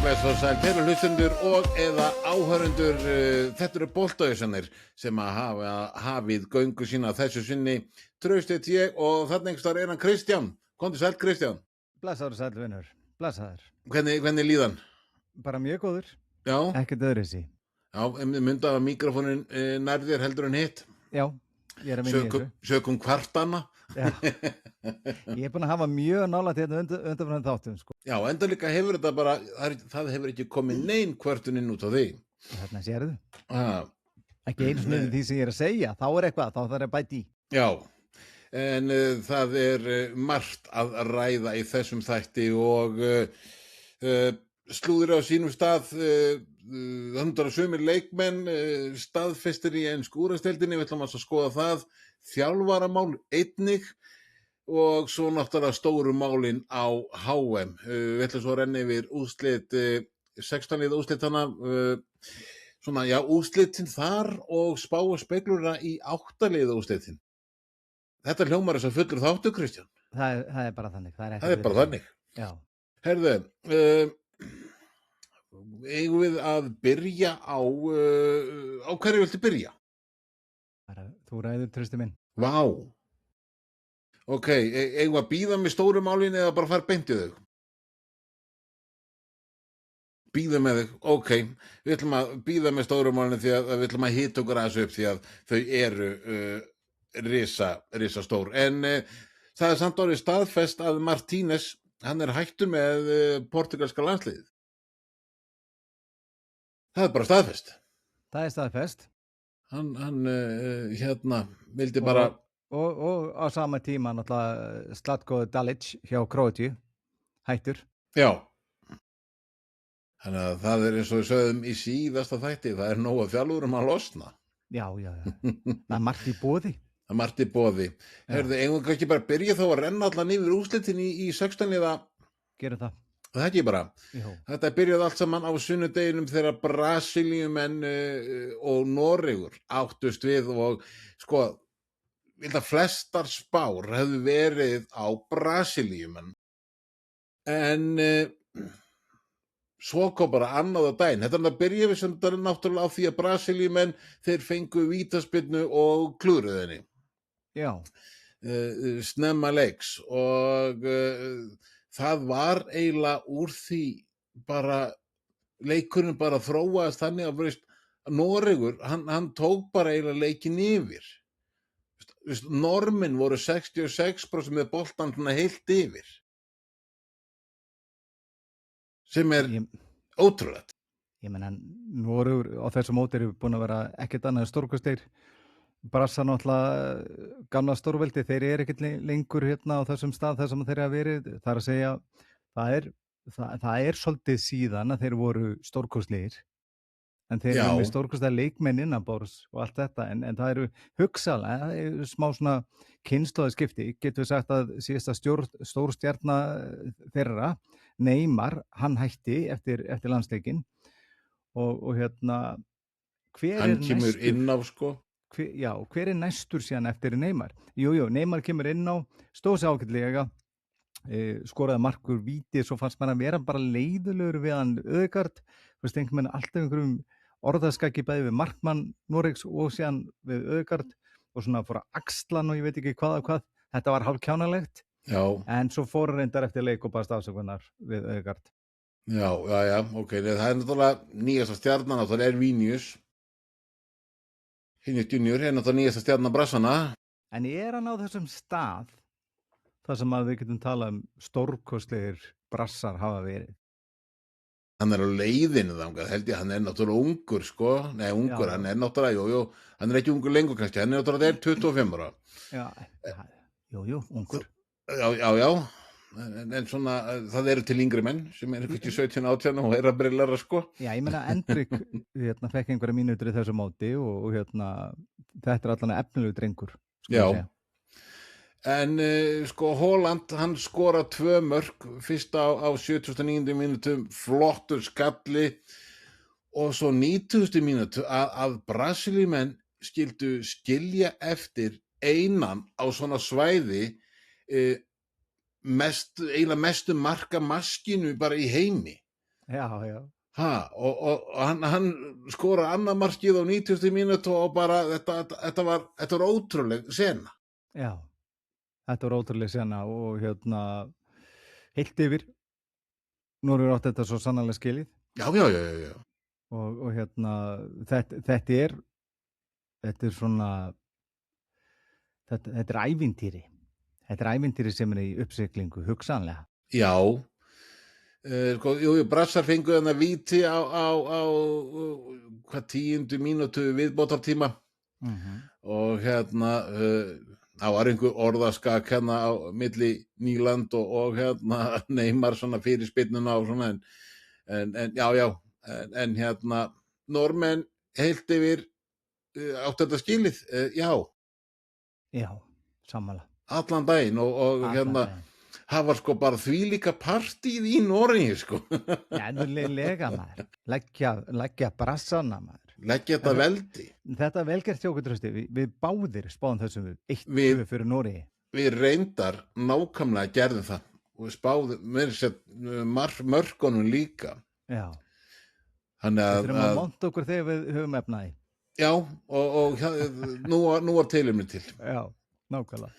bless og sæl, kæru hlustendur og eða áhörundur, þetta eru boltaauðsanir sem að hafa hafið göngu sína þessu sinni, Traustið ég og þarna einhverstaðar hann Kristján. Komdu sæl Kristján. Blessaður sæl vinur, blessaður. Hvernig líðan? Bara mjög góður, Já, ekkert öðruvísi. já, mynda að mikrofónin nær þér heldur en hitt. Já, ég er að minna í þessu. Sökum kvartana. Já. Ég er búin að hafa mjög nálægt hérna undanfram þáttum, sko. Já, enda líka hefur þetta bara, það hefur ekki komið nein kvörtuninn út á því. Þarna sérðu. Ekki einu sinni því sem ég er að segja, þá er eitthvað, þá þarf að bæta í. Já, en það er margt að ræða í þessum þætti og slúður á sínum stað, hundar og sumir leikmenn, staðfestir í ensku úrvalsdeildinni, við ætlum að skoða það, þjálfaramál einnig og svo náttúrulega stóru málin á HM. Við ætlum svo að renna yfir úrslit, 16 liða úrslitana, svona, já, úrslitin þar og spá og speglura í 8 liða úrslitin. Þetta hljómar þess að fullur þáttu, Kristján. Það er bara þannig. Það er bara þannig. Já. Herðu, eigum við að byrja á hverju viltu byrja? Þú ræður, Trausti minn. Vá. Ok, eigum við að bíða með stóru málin eða bara fara beint í þau? Bíða með þau, ok. Við ætlum að bíða með stóru málin því að við ætlum að hita okkur aðeins upp því að þau eru risa stór. En það er samt orðið staðfest að Martínez, hann er hættur með portugalska landsliðið. Það er bara staðfest. Það er staðfest. Hann vildi bara... Og á sama tíma náttúrulega Zlatko Dalic hjá Króatíu, hættur. Já. Þannig að það er eins og við sögðum í síðasta þætti, það er nóg að þjálfurum að losna. Já. Það er margt í boði. Það er margt í boði. Herðu, eigum við ekki bara að byrja þá að renna allan yfir úrslitin í 16 liða? Gerum það. Það ekki bara. Jú. Þetta byrjaði allt saman á sunnudeginum þegar Brasilíumenn og Noregur áttust við og sko, ég held að flestar spár hefðu verið á Brasilíumenn. En svo kom bara annað á daginn. Þetta byrjaði sem þetta náttúrulega á því að Brasilíumenn þeir fengu vítaspyrnu og klúðruðu henni. Já. Snemma leiks og það var eiginlega úr því bara leikurinn bara þróaðist þannig að Noregur, hann tók bara eiginlega leikin yfir. Normin voru 66% með boltan heilt yfir. Sem er ótrúlegt. Ég meina, Noregur á þessu móti eru búin að vera ekkert annað en stórkostir. Brassa náttúrulega gamla stórveldi, þeir eru ekkert lengur hérna á þessum stað þar sem þeir hafa verið. Það er að segja, það er svolítið síðan að þeir voru stórkostlegir. En þeir eru með stórkostlega leikmenn innanborðs og allt þetta, en það eru hugsalega, það eru smá svona kynslóðaskipti. Getum við sagt að síðasta stórstjarna þeirra, Neymar, hann hætti eftir landsleikinn og hérna, hann kemur inn á sko. Hver er næstur síðan eftir Neymar? Jú, Neymar kemur inn á, stóð sér ágætlega, skoraði mark úr víti, svo fannst maður að vera bara leiðulegur við hann Ødegaard, einhvern veginn alltaf einhverjum orðaskaki bæði við markmann Noregs og síðan við Ødegaard og svona fór að axlan og ég veit ekki hvað. Þetta var hálf kjánalegt, en svo fór reyndar eftir leik og baðst afsökunar við Ødegaard. Já, ok, það er náttúrulega nýjasta stjarnan, það er Vínius. Hinn junior, náttúrulega nýjasta stjarnan Brassana. En er hann á þessum stað þar sem að við getum talað stórkostlegir Brassar hafa verið? Hann er á leiðinu þangað, held ég, hann er náttúrulega ungur, sko. Nei, ungur, hann er náttúrulega, hann er ekki ungur lengur kannski, hann er náttúrulega 25 ára. Ungur. Já, en svona, það eru til yngri menn sem er ekki 17-18 og er að brillara, sko. Já, ég meina, Endrik fekk einhverja mínútur í þessu móti og þetta er allan efnilegu drengur. Já. En sko, Haaland, hann skora 2 mörk, fyrst á 79. mínútum, flottur skalli og svo 90. mínútu að Brasilíumenn skildu skilja eftir einan á svona svæði eiginlega mestu markamaskinu bara í heimi. já. Og hann skora annað markið á 90. mínútu og bara þetta var ótrúleg sena. Já, þetta var ótrúlega sena og heilt yfir, Noregur átti þetta svo sannarlega skilið Já. og þetta er svona, þetta er ævintýri. Þetta er ævintýri sem er í uppsiglingu, hugsanlega. Já, Brassar fengu þarna víti á hvað 10. mínútu viðbótartíma og það var einhver orðaskak á milli Nýland og Neymar svona fyrir spyrnuna og svona en Normenn heilt yfir átti þetta skilið, Já, sammála. allan daginn og það var sko bara þvílíka partíð í Noregi sko. Ennilega maður, leggja brassana maður. Leggja þetta veldi. Þetta er velgert hjá okkur, Trausti, við báðir spáðum þessum 1-2 fyrir Noregi. Við reyndar nákvæmlega gerðum það og við spáðum mörkunum líka. Já. Þannig Við þurfum að monta okkur þegar við höfum efnaði. Já, og nú var tilefni til. Já, nákvæmlega.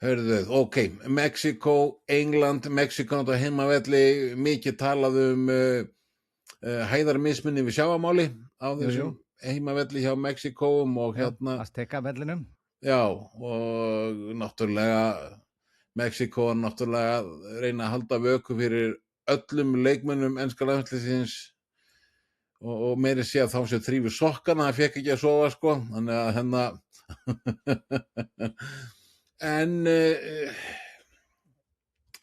Hörðu, ok, Mexíkó, England, Mexíkó á heimavelli, mikið talað hæðarmismunni við sjávarmáli á þessum heimavelli hjá Mexíkóum og Azteka-vellinum. Já, og náttúrulega Mexíkó náttúrulega reyna að halda vöku fyrir öllum leikmönnum enska landsliðsins og meiri sé að þá sem þrífur sokkana, það fekk ekki að sofa sko, þannig að en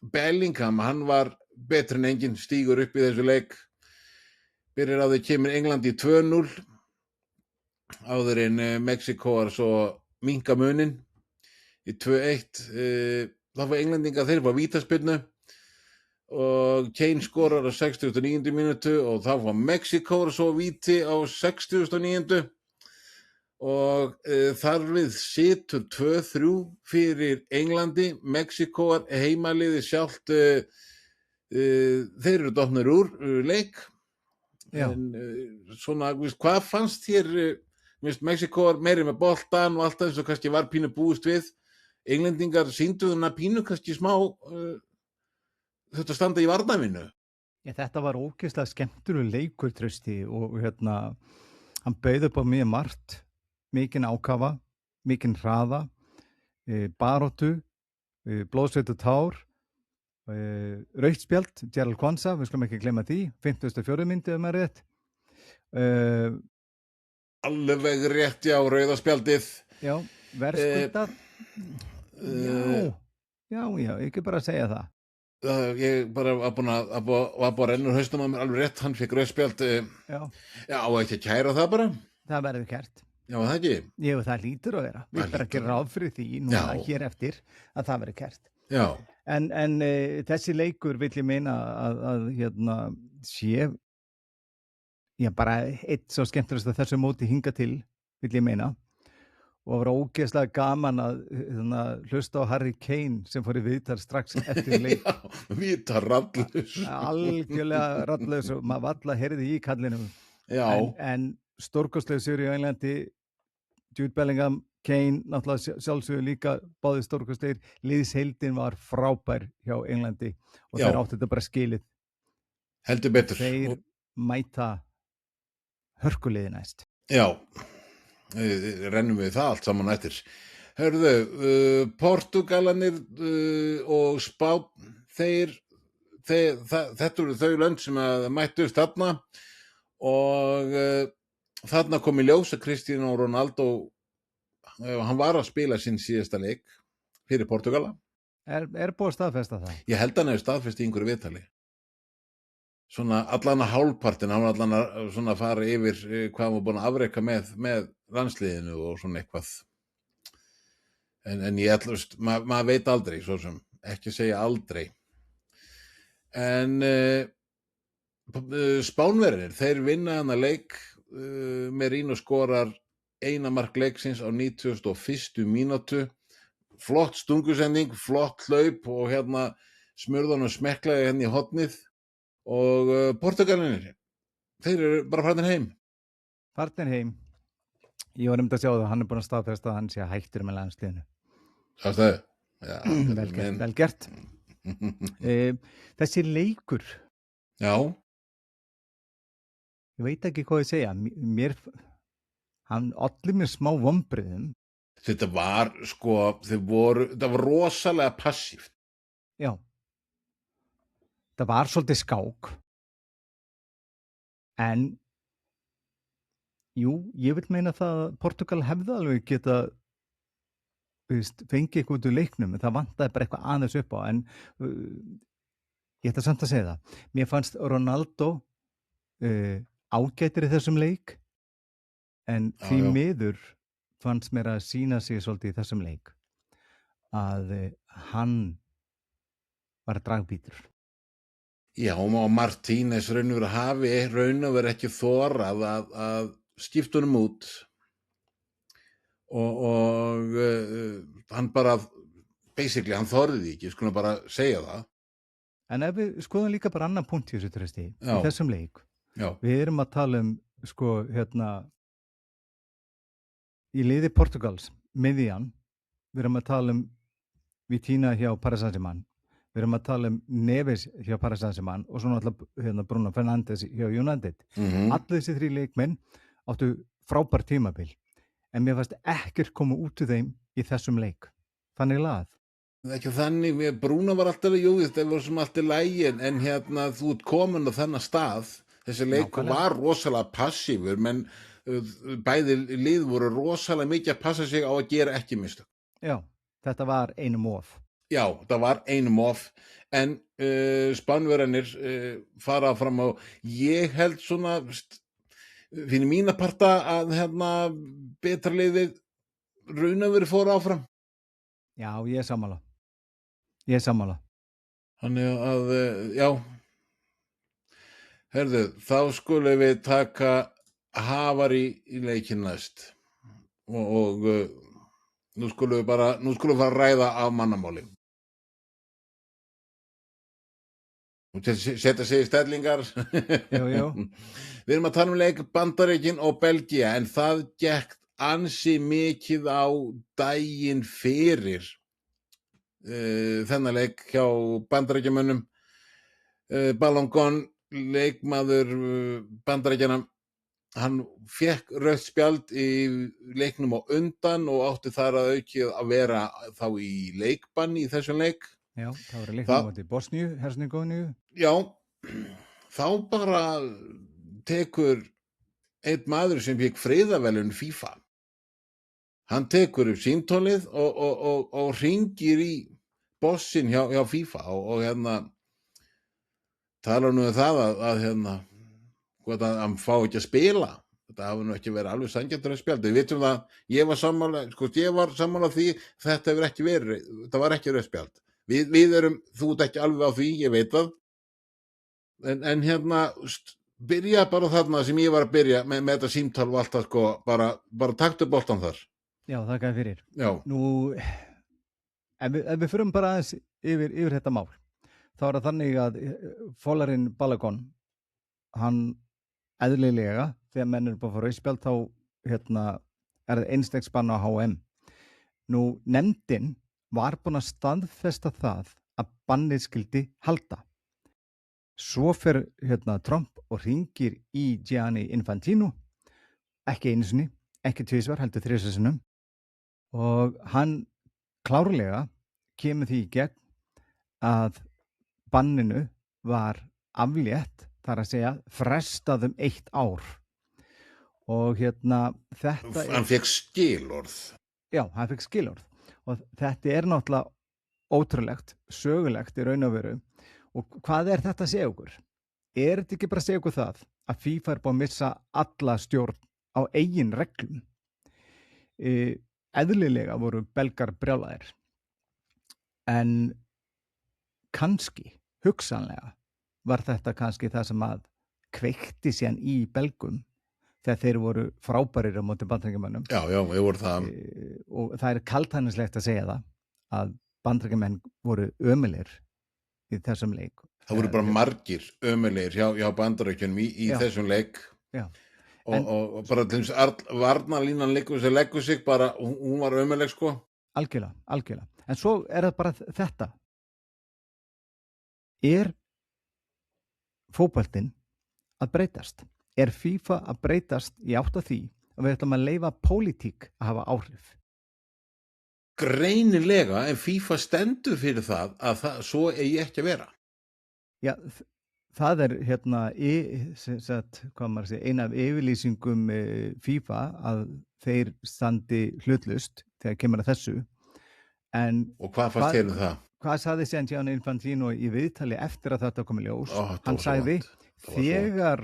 Bellingham, hann var betri en enginn, stígur upp í þessu leik, byrjar á því kemur England í 2-0 áður en Mexíkó svo minnka munin í 2-1, þá var Englendinga þeir var vítaspyrnu og Kane skorar á 69. mínútu og þá var Mexíkó svo víti á 69. og þar við situr 2-3 fyrir Englandi. Mexíkó heimaliði sjálft þeir eru dottnir úr leik. En svona, hvað fannst þér Mexíkó meiri með boltan og allt það eins og kannski var pínu búist við. Englendingar sýndu þarna pínu kannski smá þetta standa í varnarvinnu. Þetta var ógeðslega skemmtilegur leikur, Trausti, og hann bauð upp á mjög margt, mikinn ákafa, mikinn hraða, baráttu, blóðsveit og tár, rautt spjald, Gerald Kwanza, við skulum ekki gleyma því, 54. mínútu ef maður rétt. Alveg rétt, já, rauða spjaldið. Já, verðskuldað. Já, ekki bara að segja það. Ég bara var búin að renna haustum á mér alveg rétt, hann fekk rautt spjald. Já, ekki að kæra það bara. Það verður kært. Já, það ekki? Jú, það lítur að vera. Við bara gerum ráð fyrir því núna hér eftir að það verður kært. Já. En þessi leikur vill ég meina að sé bara eitt svo skemmtilegast að þessu móti hinga til, vill ég meina. Og það var ógeðslega gaman að hlusta á Harry Kane sem fór í viðtal strax eftir leik. Já, viðtal rallus. Algjörlega rallus og maður valla heyrði í kallinum. Já. En stórkostlega sigur í Englandi, Jude Bellingham, Kane, náttúrulega sjálfsögur líka báðir stórkostlegir, liðsheildin var frábær hjá Englandi og þeir áttu þetta bara skilið. Heldur betur. Þeir mæta hörkuliði næst. Já. Rennum við það allt saman eftir. Hörðu, Portugalanir og Spán, þetta eru þau lönd sem mættust þarna og þarna kom í ljós að Cristiano Ronaldo, hann var að spila sinn síðasta leik fyrir Portugala. Er búið að staðfesta það? Ég held að hann hefur staðfest í einhverju viðtali. Svona allan að hálfpartin, hann var allan að svona fara yfir hvað hann var búin að afreka með landsliðinu og svona eitthvað. En ég ætlust, maður veit aldrei, svo sem ekki segja aldrei. En Spánverðir, þeir vinna hann að leik, Merino skorar eina mark leiksins á 91. mínútu. Flott stungusending, flott hlaup og smurðan og smekklaði henni í hornið. og Portugalinir, þeir eru bara farnir heim. Farnir heim. Ég var að sjá það, hann búinn að staðfesta að hann sé hættur með landsliðinu. Það er já, Vel gert. Þessi leikur, Já, ég veit ekki hvað ég segja, hann olli mér smá vonbrigðum. þetta var það var rosalega passíft. Já. Það var svolítið skák. En jú, ég vil meina það að Portugal hefði alveg geta fengið eitthvað út úr leiknum, en það vantaði bara eitthvað aðeins upp á, en ég ætla samt að segja það. Mér fannst Ronaldo ágætur í þessum leik, en Já, því já. miður fannst mér að sýna sig svolítið í þessum leik að hann var dragbítur. Já, og Martínez raun og veru ekki þorað að skipta honum út og hann bara basically, hann þorði því ekki, skulum bara segja það. En ef við skoðum líka bara annan punkt í þessu Trausti, í Já. þessum leik, Já, við erum að tala í liði Portugals, miðjan, við erum að tala Vitinha hjá Paris Saint-Germain, við erum að tala Neves hjá Paris Saint-Germain og svo náttúrulega Bruno Fernandes hjá United. Allir þessi 3 leikmenn áttu frábær tímabil, en mér fannst ekkert koma út úr þeim í þessum leik. Þannig lagað. ekki þannig, Bruno var alltaf það var sem alltaf lægin, en þú ert komin á þennan stað, þessi leik Nákvæmlega. var rosalega passífur, menn bæði lið voru rosalega mikið að passa sig á að gera ekki mistök. Já, þetta var einum of. Já, það var einum of, en Spánverjarnir fara fram á, ég held svona, fyrir mína parta að betra liðið raun og veru fór áfram. Já, ég er sammála. Þannig að, já, herðu, þá skulum við taka Hafar í leikinn næst og nú skulum við fara að ræða af mannamáli. Og til að setja sig í stellingar. Jú. Við erum að tala leik Bandaríkin og Belgía, en það gekk ansi mikið á daginn fyrir þennan leik hjá Bandaríkjamönnum. Balogun, leikmaður Bandaríkjanna, hann fékk rautt spjald í leiknum á undan og átti þar að auki að vera þá í leikbanni í þessum leik. Já, það var leiknum átti Bosníu, Hersegóvínu. Já, þá bara tekur einn maður sem fékk friðarverðlaun FIFA. Hann tekur upp símtólið og hringir í bossinn hjá FIFA og talar nú það að hann fá ekki að spila. Þetta hafi nú ekki verið alveg sanngjarnt spjald. Við vitum það, ég var sammála því, þetta hefur ekki verið, þetta var ekki rautt spjald. Við erum, þú ert ekki alveg á því, ég veit það. En byrja bara þarna sem ég var að byrja með þetta símtal og allt það, bara taktu boltan þar. Já, þakka þér fyrir. Já. Nú, ef við förum bara aðeins yfir þetta mál, þá er það þannig að Folarin Balogun, hann eðlilega, þegar menn eru búin að fá rauðspjald, þá er það einstakksbann á HM. Nú, nefndin var búin að staðfesta það að bannið skyldi halda. Svo fer Trump og hringir í Gianni Infantino, ekki einu sinni, ekki tvisvar, heldur 3 sinnum, og hann klárlega kemur því í gegn að banninu var aflétt, þar að segja frestað 1 ár. Og þetta Hann fékk skilorð. Já, hann fékk skilorð. Og þetta er náttúrulega ótrúlegt, sögulegt í raun og veru. Og hvað er þetta að segja okkur? Er þetta ekki bara að segja okkur það að FIFA er búin að missa alla stjórn á eigin reglum? Eðlilega voru belgar brjálaðir. En kannski, hugsanlega, var þetta kannski það sem að kveikti síðan í belgum þegar þeir voru frábærir á móti Bandaríkjamönnum. Já, við vorum það. Og það er kaldhæðnislegt að segja það að Bandaríkjamenn voru ömulegir í þessum leik. Það voru bara margir ömulegir hjá Bandaríkjunum í Já. þessum leik. Já. Og bara til þess varnarlínan leggur sig bara, hún var ömuleg sko. Algjörlega. En svo það bara þetta. Fótboltinn að breytast? FIFA að breytast í átt að því að við ætlum að leyfa pólitík að hafa áhrif? Greinilega, en FIFA stendur fyrir það að svo eigi ekki að vera. Já, það eina af yfirlýsingum FIFA að þeir standi hlutlaust þegar kemur að þessu. Og hvað fannst þér það? Hvað sagði síðan Gianni Infantino í viðtali eftir að þetta kom í ljós? Hann sagði, þegar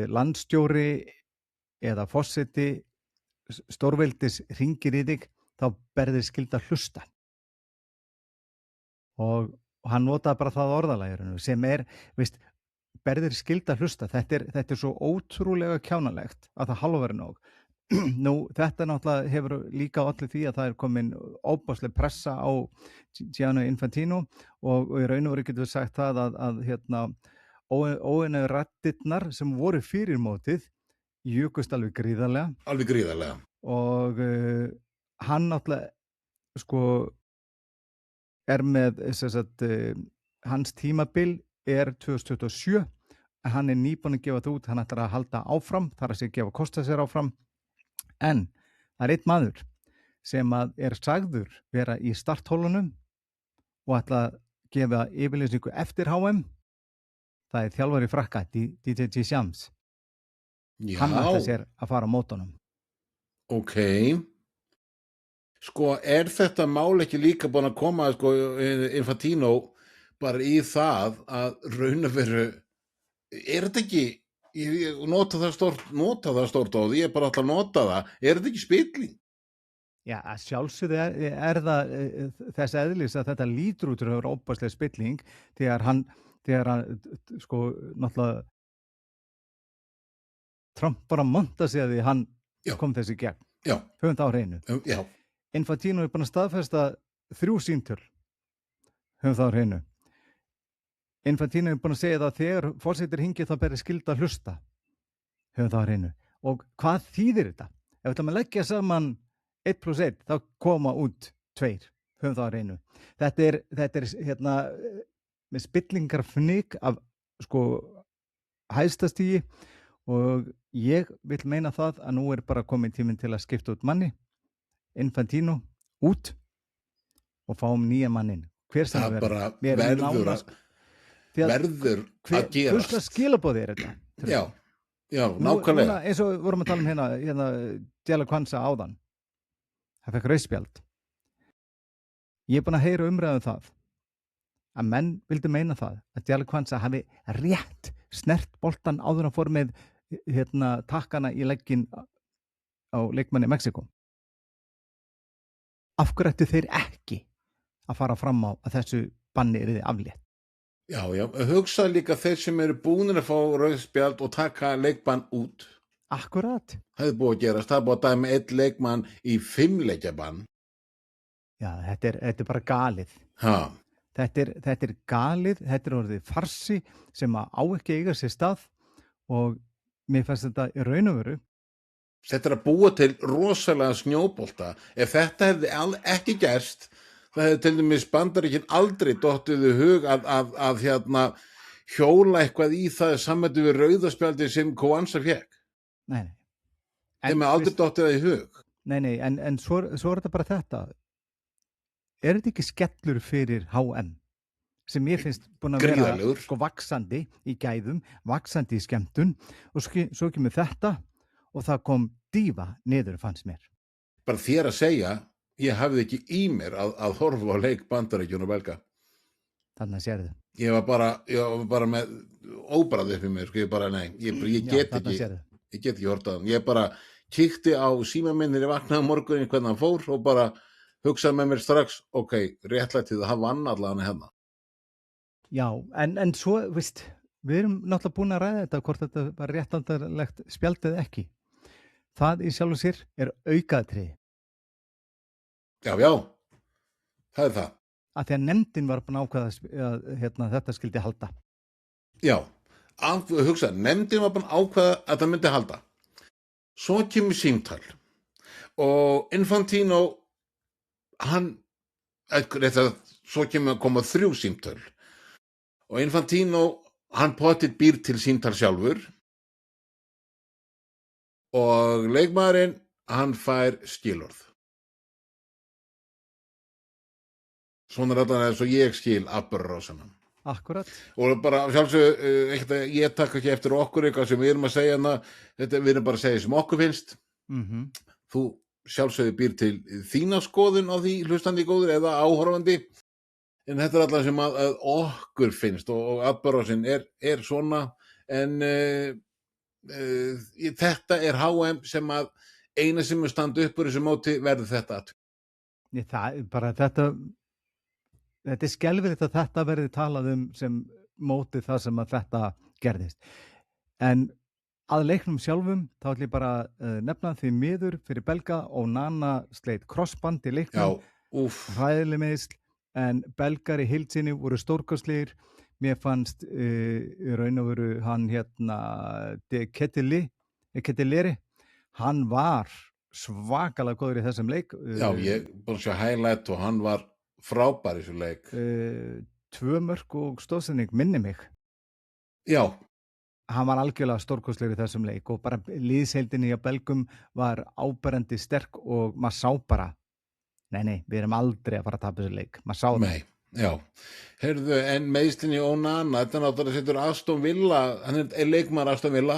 landstjóri eða forseti stórveldis hringir í þig, þá berðir skylda hlusta. Og hann notaði bara það orðalagirinu sem berðir skylda hlusta. Þetta svo ótrúlega kjánalegt að það hálfa verið nóg. Nú, þetta náttúrulega hefur líka allir því að það komin óbásleg pressa á Gianni Infantino og í raun og veru getur við sagt það að óeinu raddirnar sem voru fyrir mótið jukust alveg gríðarlega. Alveg gríðarlega. Og hann náttúrulega með hans tímabil 2027, hann nýbúinn að gefa það út, hann ætlar að halda áfram, þar að gefa kosta sér áfram, en það einn maður sem sagður vera í starthólunum og ætla að gefa yfirlýsingu eftir HM, það þjálfari Frakka, DJ Deschamps. Hann ætla sér að fara á mótunum. Ok. Sko, þetta mál ekki líka búin að koma, sko, Infantino bara í það að raun og veru, þetta ekki, ég nota það stórt á því, ég bara ætla að nota það, þetta ekki spilling? Já, að sjálfsögðu það þess eðlis að þetta lítur út að vera óbærslega spilling þegar hann, sko, náttúrulega Trump bara monta sig að því hann kom þessi gegn. Já. Höfum það á hreinu. Já. Infantino búin að staðfesta 3 síntöl. Höfum það á hreinu. Infantino búin að segja það að þegar forsetir hingið þá berði skylda að hlusta. Höfum það á hreinu. Og hvað þýðir þetta? Ef við ætlum að leggja saman 1 + 1, þá koma út 2. Höfum það á hreinu. Þetta með spillingarfnik af sko hæstastígi og ég vil meina það að nú bara komin tíminn til að skipta út manni, Infantino út og fáum nýja mannin. Hver sem það bara verður að gerast. Hvurslags skilaboð þetta? Já, nákvæmlega. Núna, eins og vorum að tala um hérna Djala Kvansa áðan. Það fekk rauðspjald. Ég búin að heyra umræðu það að menn vildu meina það að Djala Kvansa hafi rétt snert boltan áður að fór með takkana í legginn á leikmanni Mexíkó. Af hverju ættu þeir ekki að fara fram á að þessu banni yrði aflétt? Já, hugsa líka þeir sem eru búnir að fá rauðspjald og taka leikmann út. Akkurat. Það búið að gerast, það búið að dæma 1 leikmann í 5 leikjabann. Já, þetta bara galið. Ha. Þetta galið, þetta orðið farsi sem á ekki eiga sér stað og mér fannst þetta í raun og veru. Þetta að búa til rosalega snjóbolta. Ef þetta hefði ekki gerst, það hefði til dæmis Bandaríkin aldrei dottið í hug að hjóla eitthvað í það samvættu við rauðaspjaldi sem Kwanza fékk. Nei. Þeim hefði aldrei dottið það í hug. Nei, en svo þetta bara þetta. Þetta ekki skellur fyrir HM sem ég finnst búin að vera sko vaxandi í gæðum, vaxandi í skemmtun og svo kemur þetta og það kom dífa niður fannst mér. Bara þér að segja, ég hafði ekki í mér að horfa á leik Bandaríkjunum og belga. Þannig að sérðu. Ég var bara með óbrað upp í mér, sko, ég get ekki horta þann. Ég bara kíkti á síma minn þegar ég vaknaði á morgunin hvernig hann fór og bara hugsaði með mér strax, ok, réttlættið að hafa allan hérna. Já, en svo, við erum náttúrulega búin að ræða þetta, hvort þetta var réttlætanlegt spjaldið ekki. Það í sjálfu sér aukaðatriði. Já. það er það. Af því að nefndin var búin að ákveða að þetta skyldi halda. Já, hugsa, nefndin var búin að ákveða að það myndi halda. Svo kemur símtal og Infantino, svo koma 3 símtöl og Infantino, hann potið býr til símtal sjálfur og leikmaðurinn, hann fær skilorð. Svona er þetta eins og ég skil atburðarásina. Akkurat. Og bara sjálfsög, ég taka ekki eftir okkur eitthvað sem við erum að segja hana, við erum bara að segja sem okkur finnst. Þú sjálfsögðu býr til þína skoðun á því, hlustandi góður eða áhorfandi, en þetta er alltaf sem að okkur finnst og atburðarásin er svona, en þetta er HM sem að eina sem er standa upp úr þessu móti verður þetta. Það bara þetta er skelfilegt að þetta verði talað sem mótið það sem að þetta gerðist. En að leiknum sjálfum, þá ætlum ég bara nefna því miður fyrir belga og Nana sleit krossband í leiknum. Hræðileg meiðsl, en belgar í heild sinni voru stórkostlegir. Mér fannst í raun og veru hann Keteleri, hann var svakalega góður í þessum leik. Já, ég búin að sjá highlight og hann var frábær í þessu leik. 2 mörk og stóðsending, minni mig. Já. Hann var algjörlega stórkostlegur í þessum leik og bara liðsheildinni á belgum var áberandi sterk og maður sá bara, nei, við erum aldrei að fara að tapa þessu leik. Maður sá það. Nei, já. Heyrðu, en meiðslinni Onana, þetta náttúrulega setur Aston Villa, hann er leikmaður Aston Villa,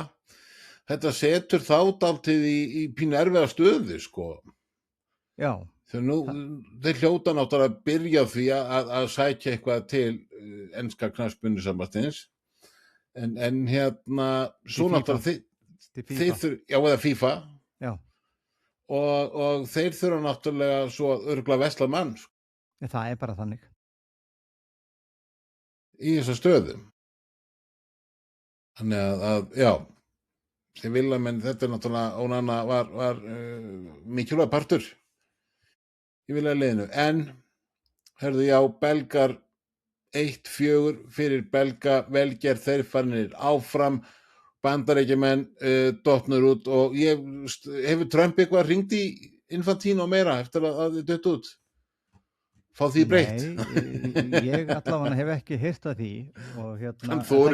þetta setur þá dálítið í pínu erfiða stöðu, sko. Já. Þeir hljóta náttúrulega að byrja því að sækja eitthvað til enska knattspyrnusambandsins. En svo náttúrulega eða FIFA. Já. Og þeir þurfa náttúrulega svo örugglega vesla mann. Það er bara þannig. Í þessa stöðum. Þannig að já, þeir vilja, menn þetta er náttúrulega, Onana var mikilvæg partur í vilja liðinu. En, hörðu, já, belgar 1-4 fyrir belga, velgerð, þeir farinir áfram, Bandaríkjamenn dottnur út og hefur Trump eitthvað hringt í Infantino meira eftir að þið dött út? Fá því breytt? Nei, ég allavega hef ekki heyrt að því og það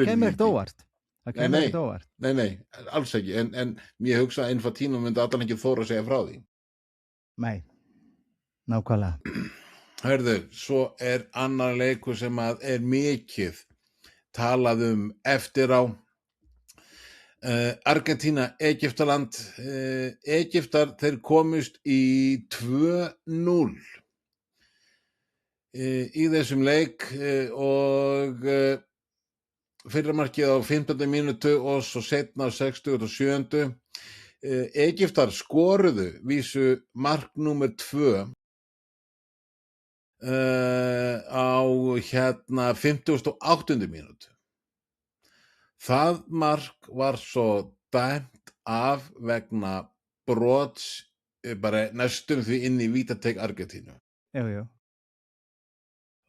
kemur ekkert óvart. Það kemur ekkert óvart. Nei, alls ekki, en ég hugsa að Infantino myndi allan ekki þóra að segja frá því. Nei, nákvæmlega. Hörðu, svo er annar leikur sem að er mikið talað eftir á. Argentína, Egyptaland. Egyptar, þeir komust í 2-0 í þessum leik og fyrra markið á 15. mínútu og svo seinna á 67. Egyptar skoruðu vísu mark númer 2 á 58. mínútu. Það mark var svo dæmt af vegna brots bara næstum því inn í vítateig Argentínu. Já.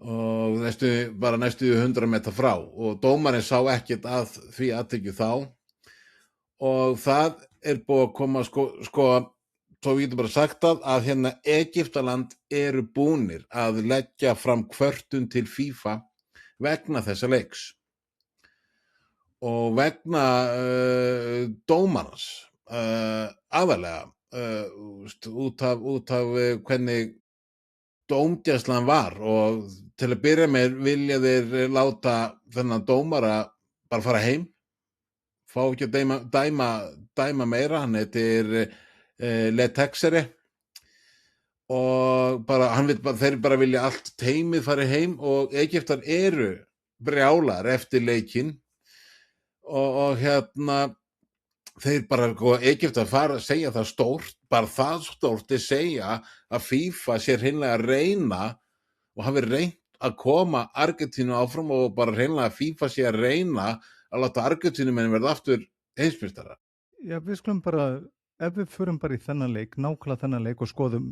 Og næstu 100 metra frá og dómarinn sá ekkert að því atvikið þá og það er búið að koma sko svo við getum bara sagt að Egyptaland eru búnir að leggja fram kvörtun til FIFA vegna þessa leiks og vegna dómarans aðalega út af hvernig dómgæslan var og til að byrja með vilja þeir láta þennan dómara bara fara heim, fá ekki að dæma meira, hann heitir Letexere og bara, þeir bara vilja allt teymið fara heim og Egyptar eru brjálar eftir leikinn og þeir bara, Egyptar fara að segja það stórt, bara það stórt að segja að FIFA sé hreinlega að reyna og hafi reynt að koma Argentínu áfram og bara hreinlega að FIFA sé að reyna að láta Argentínumenn verða aftur heimsmeistarar. Já, við skulum bara, ef við förum bara í þennan leik, nákvæmlega þennan leik og skoðum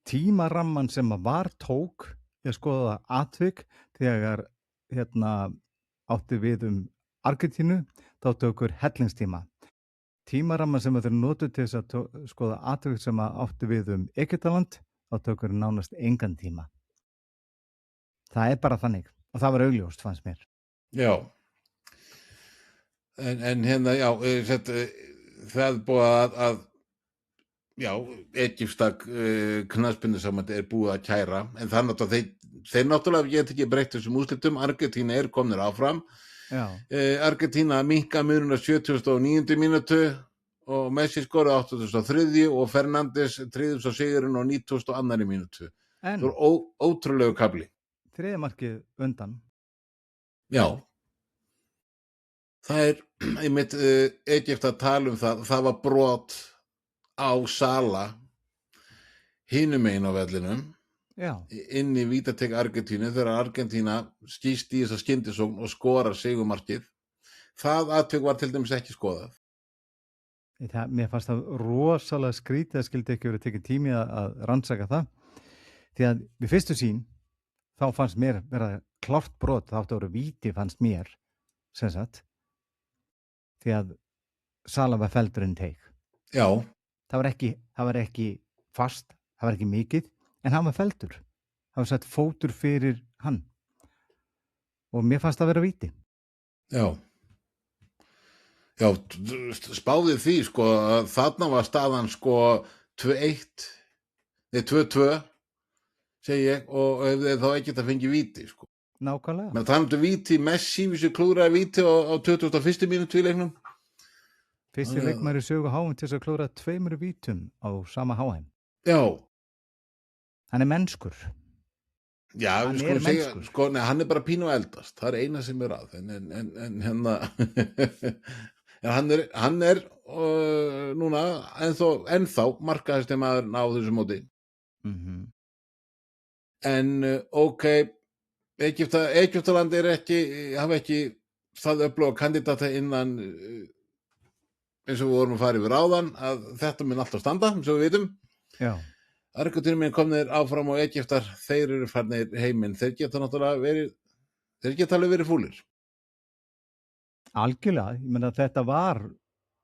tímaramman sem að var tók ég skoða atvik þegar átti við Argentínu, þá tökur hellingstíma. Tímaramman sem þeir notu til þess að skoða atvik sem að átti við Egyptaland, þá tökur nánast engan tíma. Það bara þannig og það var augljóst fannst mér. Já. En hérna, já, það er búið að já, egypska knattspyrnusamband búið að kæra, en það náttúrulega þeir náttúrulega geta ekki breytt þessum úrslitum. Argentína komnir áfram. Já. En það var ótrúlegu kafli. Þriðja markið undan. Já. Það einmitt Egypt að tala það var brot á Sala hinum megin á vellinum. Já. Inn í vítateig Argentínu þegar Argentína skýst í þessa skyndisókn og skorar sigurmarkið. Það atvik var til dæmis ekki skoðað. Mér fannst það rosalega skrítið að skildi ekki verið tekið tími að rannsaka það. Því að við fyrstu sýn þá fannst mér vera klárt brot, það átti að vera víti fannst mér, sem sagt. Því að Sala var felldur inn teig. Já. Það var ekki fast, það var ekki mikið. En hann var felldur. Það var sett fótur fyrir hann. Og mér fannst það vera víti. Já. Já, spáði því sko að þarna var staðan sko 2-1, nei 2-2 segi ég og þá ekki það fengi víti sko. Nákvæmlega. Men það víti, Messi vissi klúðraði víti á 21. mínútu í leiknum. Fyrsti leikmaður í sögu HM til þess að klúðra 2 vítum á sama HM. Já. Hann mennskur. Já, hann segja, sko, nei, hann bara pínu eldast. Það eina sem að. En hérna, hann núna ennþá markaðasti maður á þessu móti. Mm-hmm. En ok, Egyptaland hafa ekki það öfluga kandidata innan eins og við vorum að fara yfir áðan að þetta mun alltaf standa, eins og við vitum. Já. Argentínumenn komnir áfram og Egyptar, þeir eru farnir heiminn. Þeir geta alveg verið fúlir. Algjörlega, ég meina þetta var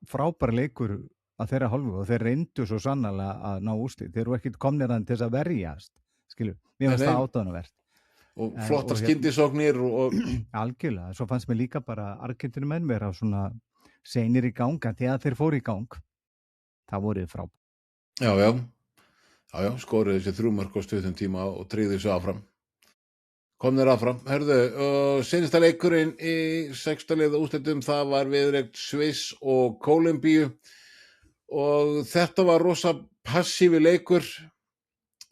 frábær leikur að þeirra hálfu og þeir reyndu svo sannarlega að ná úrslit. Þeir eru ekkert komnir til þess að verjast, skilju. Mér finnst það átöðunarvert. Og flottar skyndisóknir og algjörlega, svo fannst mér líka bara Argentínumenn vera svona seinir í gang, en þegar þeir fóru í gang, það voruð frábær. Já, skoruðu þessi 3 mörk á stuttum tíma og tryggðu þessu áfram. Komnir áfram. Hörðu, og seinasta leikurinn í 6. liða úrslitum, það var viðureign Sviss og Kólumbíu og þetta var rosa passífi leikur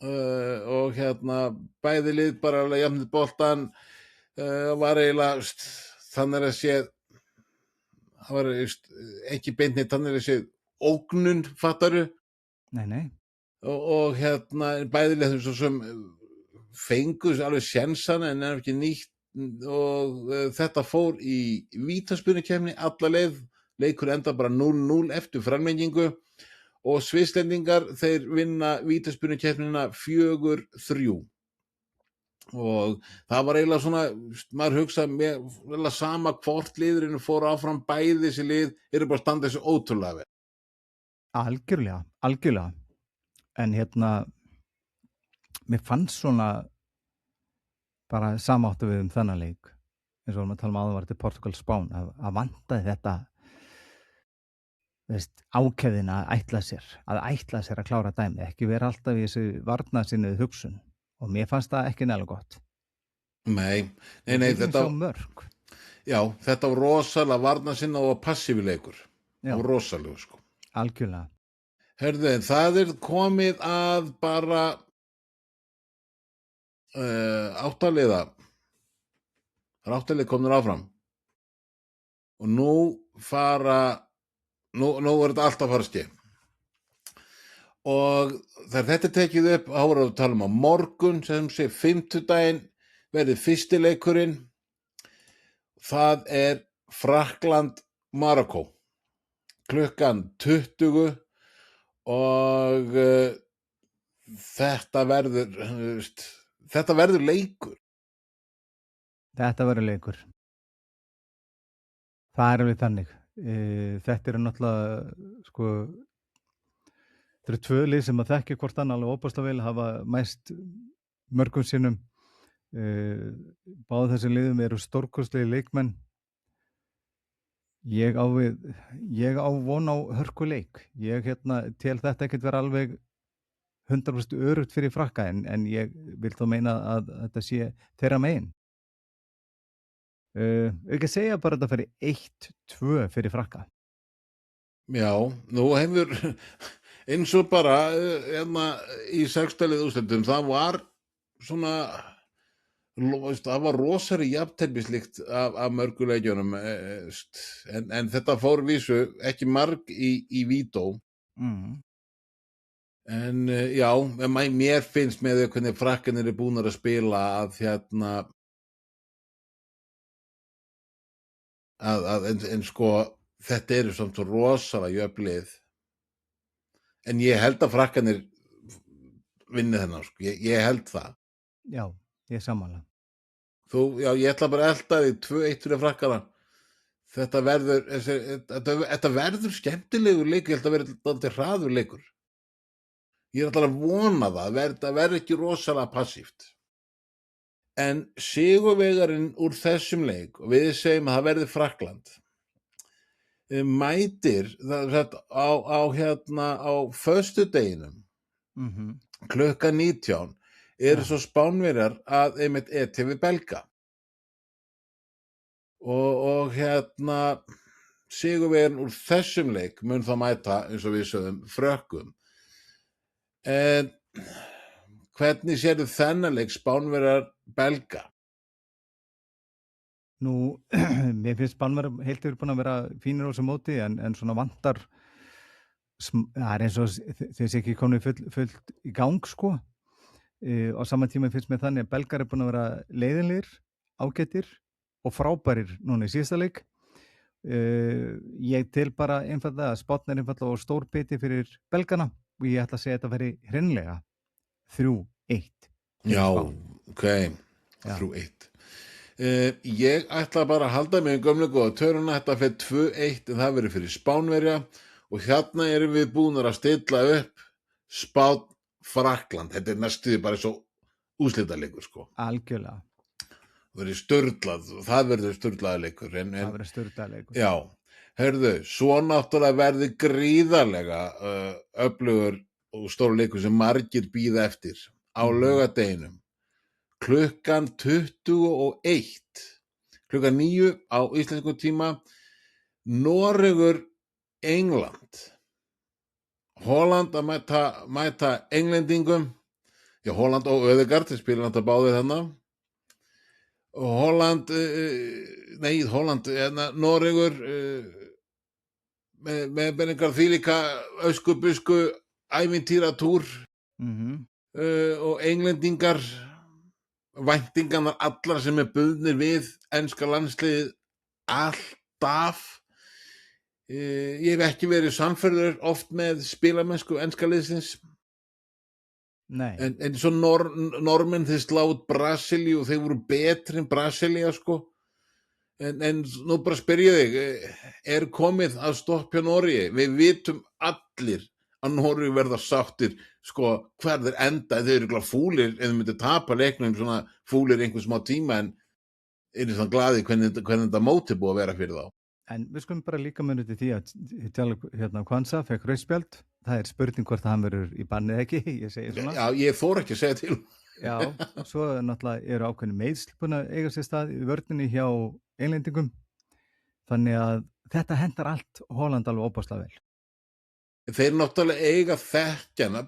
og bæði lið bara jafnir boltan var eiginlega þannig að sé það var ekki beinni þannig að sé ógnun, fattaru? Nei. Og bæðilega svo sem fengus alveg sjensan en ekki nýtt og þetta fór í vítaspyrnukeppni alla leið, leikur enda bara 0-0 eftir framlengingu og svisslendingar þeir vinna vítaspyrnukeppnina 4-3 og það var eiginlega svona, maður hugsa með sama hvort liðurinn fór áfram, bæði þessi lið eru bara standa þessu ótrúlega vel. Algjörlega. En mér fannst svona bara samáttu við þennan leik eins og við tala áður var til Portugal Spán að vantaði þetta ákefðin að ætla sér að klára dæmi, ekki vera alltaf í þessu varnarsinnuðu hugsun og mér fannst það ekki nægilega gott. Nei, þetta mörk. Já, þetta var rosalega varnarsinnuð og passífileikur. Það var rosalega sko. Algjörlega. Herðu, það komið að bara 8 liða. Það 8 lið komnir áfram. Og nú er þetta allt að fara að ske. Og þegar þetta tekið upp, þá vorum við að tala á morgun, sem sé 5. verði fyrsti leikurinn. Það Frakkland-Marokkó. Klukkan 20 og þetta verður, þetta verður leikur. Þetta verður leikur. Það er alveg þannig. Þetta eru náttúrulega, sko, þetta eru tvö lið sem að þekki hvort annað alveg óbúslega vel, hafa mæst mörgum sinnum. Báðum þessi liðum eru stórkostlegi leikmenn. Ég á von á hörkuleik. Ég tel þetta ekkert vera alveg 100% öruggt fyrir Frakka en ég vil þó meina að þetta sé þeirra megin. Ekki að segja bara að þetta fyrir 1-2 fyrir Frakka. Já, nú hefur eins og bara í sextalið úrslitum, það var svona, það var rosari jafnteflislykt af mörgu leikjunum, en þetta fór vísu ekki marg í vító. En já, mér finnst með þau hvernig Frakkarnir eru búnir að spila en sko þetta eru samt svo rosalega jöfn lið. En ég held að Frakkarnir vinni þennan, sko. Ég held það. Já, ég sammála. Ég ætla bara að elda því 2-1 fyrir Frakkana. Þetta verður skemmtilegur leikur, ég held að verður dálítið hraður leikur. Ég er alltaf að vona það verður ekki rosalega passíft. En sigurvegarinn úr þessum leik, og við segjum að það verði Frakkland, mætir á föstudeginum, klukkan 19, eru svo Spánverjar að einmitt etja við Belga. Og sigurvegarinn úr þessum leik mun þá mæta, eins og við sögum, Frökkum. En hvernig sérðu þennan leik Spánverjar Belga? Nú, mér finnst Spánverjar heilt yfir búin að vera fínir á þessu móti en svona vantar, það er eins og þeir sé ekki komið fullt í gang, sko. Á sama tíma finnst mér þannig að Belgar er búin að vera leiðinlegir, ágætir og frábærir núna í síðasta leik. Ég til bara einfallega að Spánn er einfallega og stór biti fyrir Belgana og ég ætla að segja að þetta veri hreinlega 3-1. Já, ok, 3-1. Ég ætla bara að halda mig gömlu góða töruna, þetta fyrir 2-1 en það verið fyrir Spánverja og hérna erum við búin að stilla upp Spánn Frakkland. Þetta er næstuði bara svo úrslitaleikur, sko. Algjörlega. Það verður sturlað, það verður sturlaðleikur. Það verður sturlaðleikur. Já, hörðu, svo náttúrulega verður gríðarlega öflugur og stóru leikur sem margir bíða eftir á laugardeginum. Klukkan 21, klukkan 9 á íslenskum tíma, Noregur, England. Holland að mæta englendingum. Já, Holland og Ødegaard, þeir spila náttúrulega báðir þarna. Noregur með einhver þvílíka öskubusku ævintýratúr og englendingar, væntingarnar allar sem er bundnir við enska landsliðið alltaf. Ég hef ekki verið samferður oft með spilamennsku enska liðsins. Nei. En svo normenn þeir sláðu Brasilíu og þeir voru betri en Brasilía, sko. En nú bara spyr ég þig, er komið að stoppja Noregi? Við vitum allir að Noregi verða sáttir, sko, hver þeir enda, þeir eru fúlir ef þeir myndi tapa leiknum svona fúlir einhvern smá tíma en eru þannig glaði hvernig þetta móti búið að vera fyrir þá. En við skulum bara líka muni til því að Kwanza fekk rauðspjald. Það er spurning hvort að hann verður í bannið ekki, ég segi svona. Já, ég þóra ekki að segja til. Já, svo náttúrulega eru ákveðni meiðsl búin að eiga sér stað í vörninni hjá englendingum. Þannig að þetta hendar allt Holland alveg óbáslega vel. Þeir náttúrulega eiga þekkjana,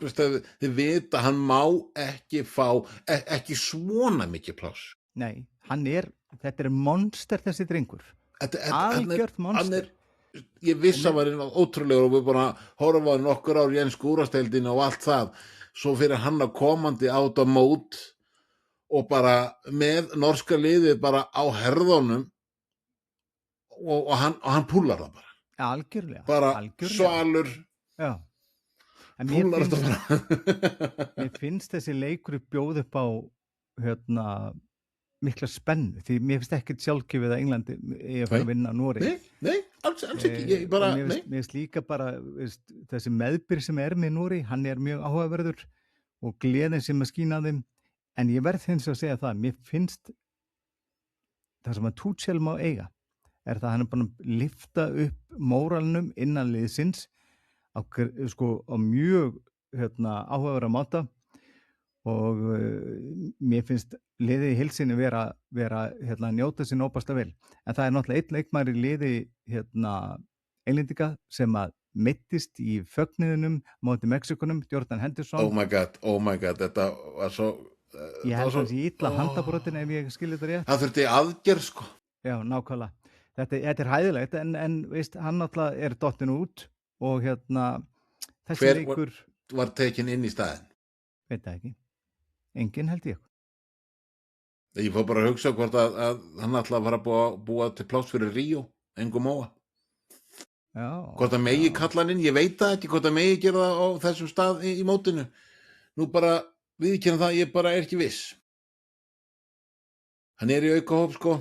þeir vita að hann má ekki fá, ekki svona mikið pláss. Nei, þetta er monster þessi drengur. Algjört monster. Ég viss að var ótrúlegur og við bara horfaði nokkur ár í ensku úrvalsdeildinni og allt það, svo fyrir hann að komandi á þetta mót og bara með norska liðið bara á herðunum og hann púlar það bara. Algjörlega. Bara svalur. Já. En mér Púlar finnst, þetta mér finnst þessi leikur bjóð upp á hérna, mikla spennu, því mér finnst ekkert sjálfgefið að Englandi eigi að fara að vinna Noreg. Nei, alls ekki. Ég bara, og mér finnst líka bara þessi meðbyr sem með Noreg, hann mjög áhugaverður og gleðin sem skína þeim, en ég verð hins að segja það, mér finnst það sem að Tuchel má eiga það að hann búin að lyfta upp móralnum innan liðsins á mjög áhugaverða máta og mér finnst liðið í heilsinni vera njóta sín óbæsta vel, en það náttúrulega einn leikmaður í liði Englendinga sem að meiddist í fögnuðinum móti Mexikonum, Jordan Henderson. Oh my god, þetta var svo ég held að það sé illa handabrotin ef ég skilja þetta rétt. Það þurfti aðgerð sko. Já, nákvæmlega. Þetta hæðilegt, en veist, hann náttúrulega dottinn út og þessi Hver leikur var tekin inn í staðinn? Veit það ekki. Enginn held ég. Ég fór bara að hugsa hvort að hann ætla að fara að búa til pláss fyrir Ríó, engum móa. Já. Hvort að megi kalla hann inn, ég veit það ekki, hvort að megi gera það á þessum stað í mótinu. Nú bara viðurkenna það, ég bara ekki viss. Hann í aukahóp sko,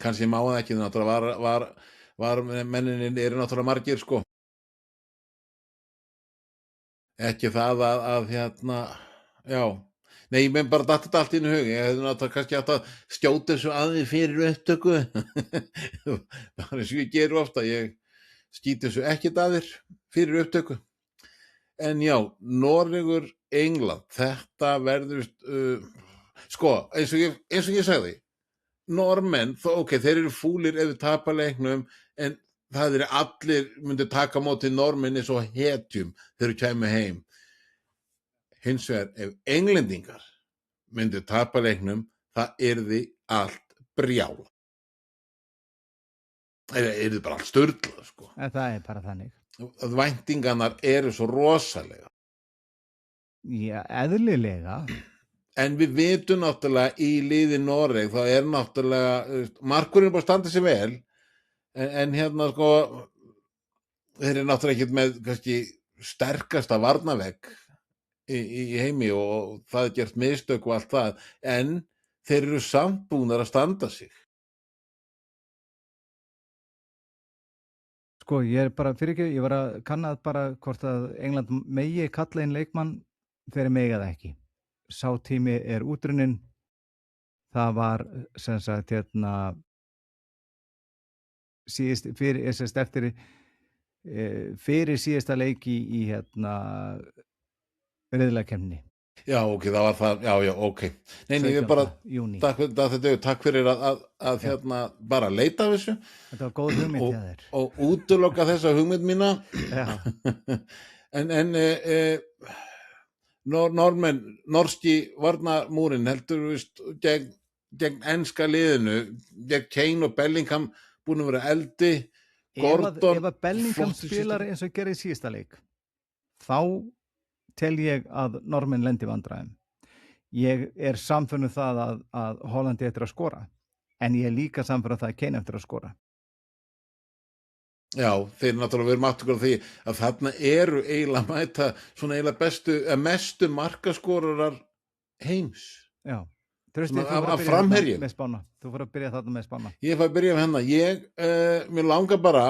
kannski má það ekki, náttúrulega var menninni náttúrulega margir sko. Ekki það að já. Nei, ég menn bara þetta allt inn í hug. Ég hefði náttúrulega kannski átt að skjóta þessu aðeins fyrir upptöku. Bara eins og ég gerir ofta, ég skýti þessu ekkert aðeins fyrir upptöku. En já, Noregur, England, þetta verður sko, eins og ég sagði, Normenn, þeir eru fúlir ef við tapa leiknum, en það allir myndi taka móti Normenn eins og hetjum þegar við kæmu heim. Hins vegar, ef Englendingar myndi tapa leiknum, það yrði allt brjál. Það yrði bara allt sturlað, sko. En það bara þannig. Væntingarnar eru svo rosalega. Já, eðlilega. En við vitum náttúrulega í liði Noreg, það náttúrulega, markurinn bara standa sig vel, en sko, þeir náttúrulega ekkert með, kannski, sterkasta varnarvegg í heimi og það gert mistök og allt það, en þeir eru samt búnir að standa sig. Sko, ég bara, ég var að kanna bara hvort að England megi kalla inn leikmann þegar mega það ekki. Sá tími útrunninn, það var sem sagt síðast fyrir síðasta leik í riðlakeppninni. Já, það var það, já, Nei, ég bara, takk fyrir að bara leita af þessu. Þetta var góð hugmynd hjá þér. Og útiloka þessa hugmynd mína. Já. en Normenn, norski varnarmúrin heldur, gegn enska liðinu, gegn Kane og Bellingham búin að vera eldi. Gordon, ef að Bellingham spilar eins og gerir í síðasta leik, þá tel ég að Normenn lendi vandræðum. Ég samfunnu það að Hollandi eftir að skora, en ég líka samfunnu það að Kane eftir að skora. Já, þeir náttúrulega verið máttugur á því að þarna eru eiginlega mæta svona eiginlega mestu markaskorarar heims. Já. Trausti, af framherjum. Þú fyrir að byrja þarna með Spána. Ég fæ að byrja með hennar. Mér langar bara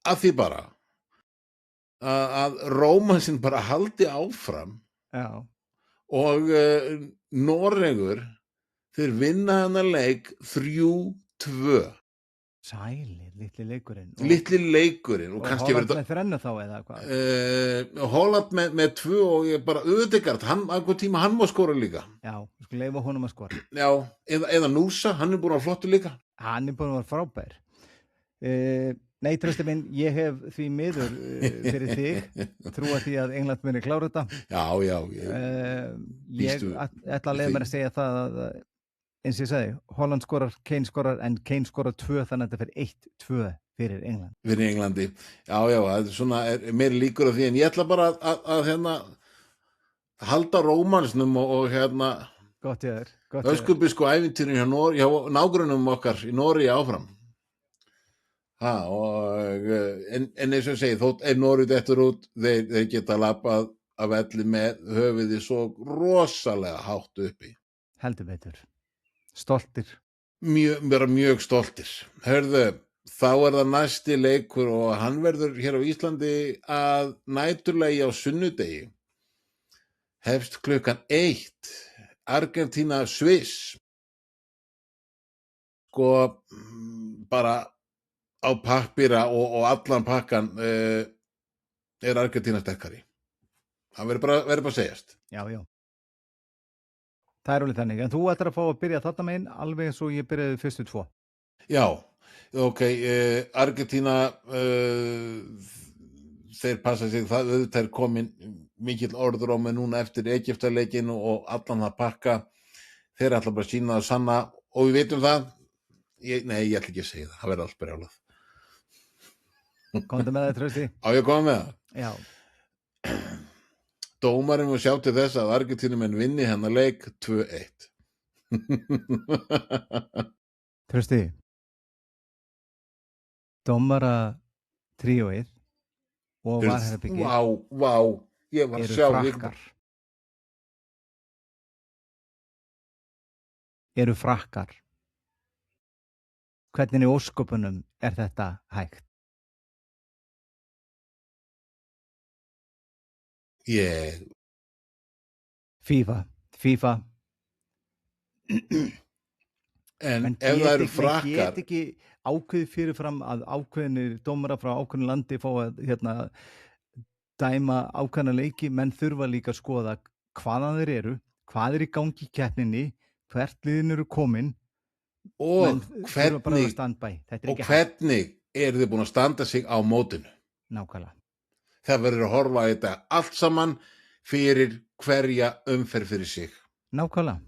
að því bara að rómansinn bara haldi áfram. Já. Og Noregur þeir vinna hennar leik 3-2. Sælir, litli leikurinn. Og kannski Holland með þrennu þá eða hvað? Holland með 2 og ég bara Ødegaard, einhver tíma hann má skora líka. Já, sko leifa honum að skora. Já, eða Núsa, hann búin að flottu líka. Hann búin að vera frábær. Nei, Trausti minn, ég hef því miður fyrir þig trúa því að England muni klára þetta. Já. Ég ætla að leiða mér að segja það að eins og ég sagði, Holland skorar, Kane skorar, en Kane skorar 2, þannig að þetta fyrir 1-2 fyrir England. Fyrir Englandi, já, það meir líkur af því, en ég ætla bara að halda rómansnum og Gott ég þér. öskubisku ævintýrin hjá nágrunum okkar í Noregi áfram. En eins og ég segi, þótt Norður dettur út, þeir geta labbað af velli með höfuði svo rosalega hátt uppi. Heldur betur. Stoltir. Vera mjög stoltir. Hörðu, þá það næsti leikur og hann verður hér á Íslandi að næturlegi á sunnudegi. Hefst klukkan 1. Argentína Sviss. Sko, bara á pappíra og allan pakkan Argentína sterkari. Það verður bara að segjast. Já. Það alveg þannig, en þú ætlar að fá að byrja þarna megin alveg eins og ég byrjaði fyrstu 2. Já, ok, Argentína, þeir passa sig, það er komin mikill orður á mig núna eftir Egyptaleikin og allan það pakka, þeir ætla bara að sína það sanna og við vitum það, nei, ég ætla ekki að segja það verður alls brjálað. Komdu með það, Trausti? Á ég að koma með það? Já. Dómarinn vil sjá til þess að Argentínumenn vinni hennar leik 2-1. Trausti, dómara tríóið og varherrbyggi Vá, ég var að sjá Frakkar. Eru Frakkar. Hvernig í ósköpunum er þetta hægt? FIFA. En ef það eru Frakkar. Men get ekki ákveðið fyrirfram að ákveðinir dómara frá ákveðinu landi fá að dæma ákveðna leiki, menn þurfa líka að skoða hvaðan þeir eru, hvað í gangi í keppninni, hvert liðin eru komin og hvernig eru þið búin að standa sig á mótinu. Nákvæmlega. Það verður að horfa að þetta allt saman fyrir hverja umferð fyrir sig. Nákvæmlega.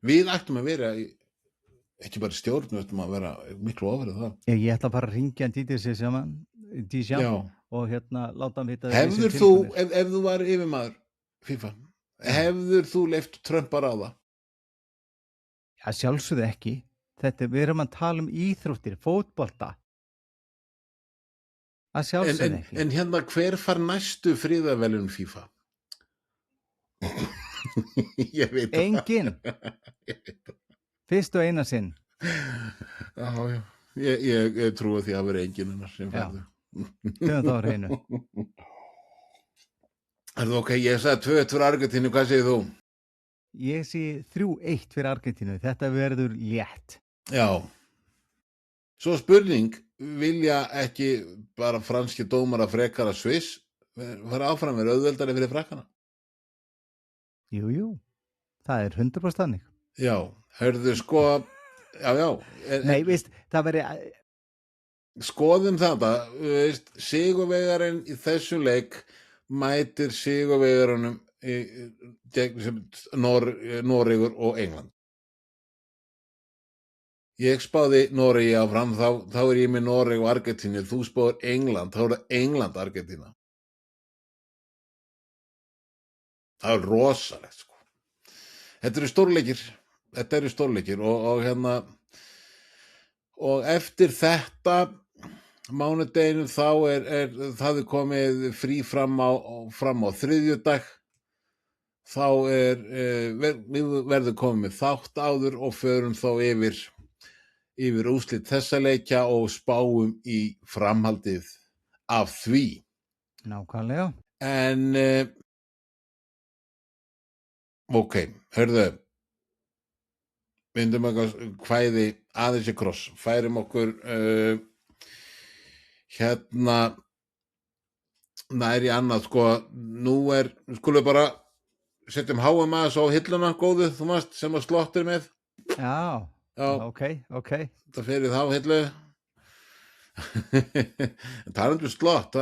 Við ættum að vera, ekki bara stjórn, við ættum að vera miklu ofrið það. Ég ætla bara að ringja DJ og láta hann vita. Hefður þú, ef þú var yfirmaður FIFA, hefður þú leyft Trump að ráða? Já, sjálfsögðu ekki. Við erum að tala um íþróttir, fótbolta. Að sjálfsögðu ekki. En hver far næstu friðarverðlaun FIFA? Ég veit það. Enginn. Fyrst og eina sinn. Já. Ég trúi því að vera enginn hennar sem færðu. Töðum þá á hreinu. Er það ok, ég sagði 2-1 fyrir Argentínu, hvað segir þú? Ég segi 3-1 fyrir Argentínu, þetta verður létt. Já. Svo spurning, vilja ekki bara franski dómara frekar að Sviss fara áfram með auðveldari fyrir Frakkana? Jú, það er 100% þannig. Já, hörðu sko, já. Nei, veist, það veri... Skoðum þetta, sigurvegarinn í þessum leik mætir sigurvegarunum Noregur og England. Ég spáði Noregi áfram, þá er ég með Noreg og Argentínu, þú spáður England, þá er það England-Argentína. Það er rosalegt, sko. Þetta eru stórleikir og eftir þetta mánudeginu þá það er komið frí fram á þriðjudag, þá við verðum komið með þátt áður og förum þá yfir úrslit þessa leikja og spáum í framhaldið af því. Nákvæmlega. En ok, hörðu, myndum eitthvað kvæði aðeins í kross, færum okkur nær í annað, sko, nú skulum bara setjum HM aðeins á hilluna góðu, þú veist, sem að Slott með. Já, ok. Það fyrir þá hillu. Talandi Slott,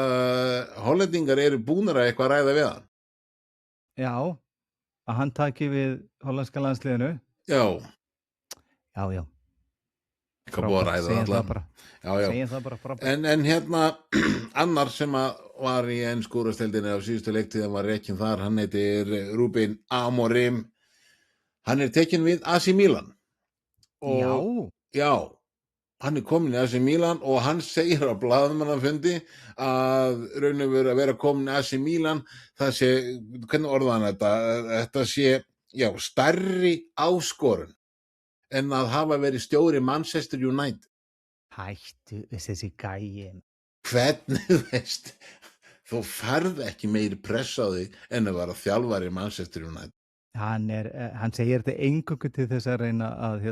hollendingar eru búnir að eitthvað ræða við hann. Já, að hann taki við hollenska landsliðinu. Já. Hvað búið að ræða það? Segjum það bara frábært. En annar sem var í ensku úrvalsdeildinni á síðustu leiktíð var rekinn þar, hann heitir Rúben Amorim. Hann tekinn við AC Milan. Já. hann komin í AC Milan og hann segir á blaðamannafundi að raun og veru að vera komin í AC Milan, það sé, hvernig orðaði hann þetta sé, já, stærri áskorun en að hafa verið stjóri Manchester United. Hættu þessi gæi. Hvernig veist, þú færð ekki meiri press á þig en að vera þjálfari Manchester United. Hann segir þetta eingöngu til þess að reyna að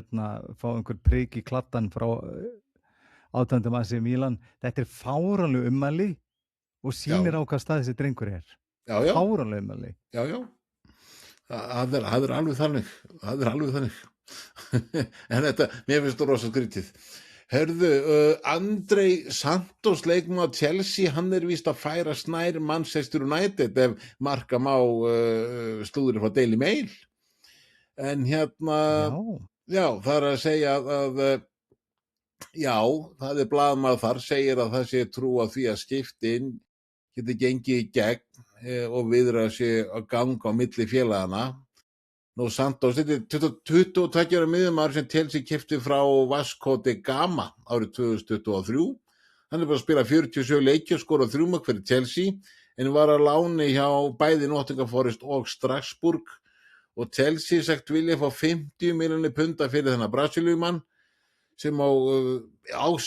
fá einhver prik í kladdan frá átændum AC Milan. Þetta er fáránleg ummæli og sýnir á hvað stað þessi drengur er. Já, já. Fáránleg ummæli. Já, já. Það er alveg þannig. Það er alveg þannig. En þetta, mér finnst það rosa skrítið. Hörðu, Andrei Santos leikmaður Chelsea, hann er víst að færa snær Manchester United ef marka má slúðurinn frá Daily Mail. En já, það er að segja að já, það er blaðamaður þar, segir að það sé trú á því að skiptin geti gengið í gegn og viðra sé að ganga á milli félagana. Nú Santos, þetta er 22 ára miðjumaður sem Chelsea keypti frá Vasco da Gama árið 2023. Hann er bara að spila 47 leiki og skora 3 mörk fyrir Chelsea, en var að láni hjá bæði Nottingham Forest og Strasbourg, og Chelsea sagt vilja fá 50 milljónir punda fyrir þennan Brasilíumann sem á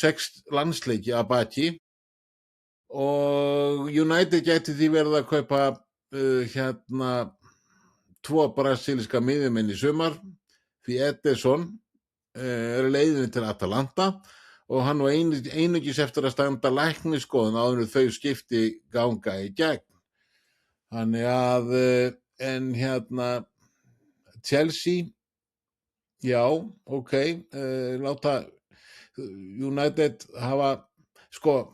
6 landsleiki að baki, og United gæti því verið að kaupa 2 brasilíska miðjumenn í sumar, því Ederson er leiðinni til Atalanta og hann var einungis eftir að standa læknisskoðun áður en þau skipti ganga í gegn. Þannig að en Chelsea, já, ok, láta United hafa, sko,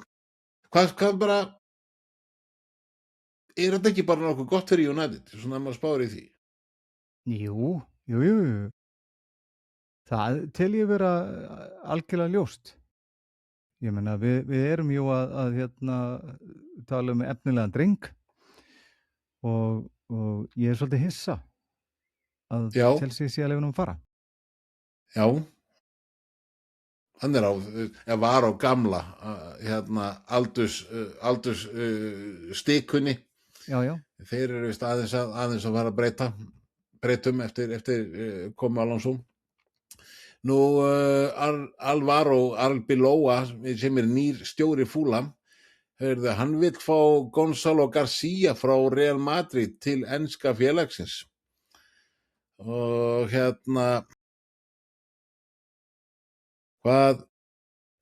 hvað bara, er þetta ekki bara nokkuð gott fyrir United, svona að maður spáir í því? Jú. Það tel ég vera algjörlega ljóst. Ég meina, við erum jú að tala efnilegan dreng og ég er svolítið hissa að Chelsea sé að leyfa honum fara. Já. Hann var á gamla aldurs stikunni. Já. Þeir eru vist aðeins að fara að breytum eftir komu Alonso. Nú Alvaro Arbeloa sem er nýr stjóri Fulham, hann vill fá Gonzalo Garcia frá Real Madrid til enska félagsins. Og hvað?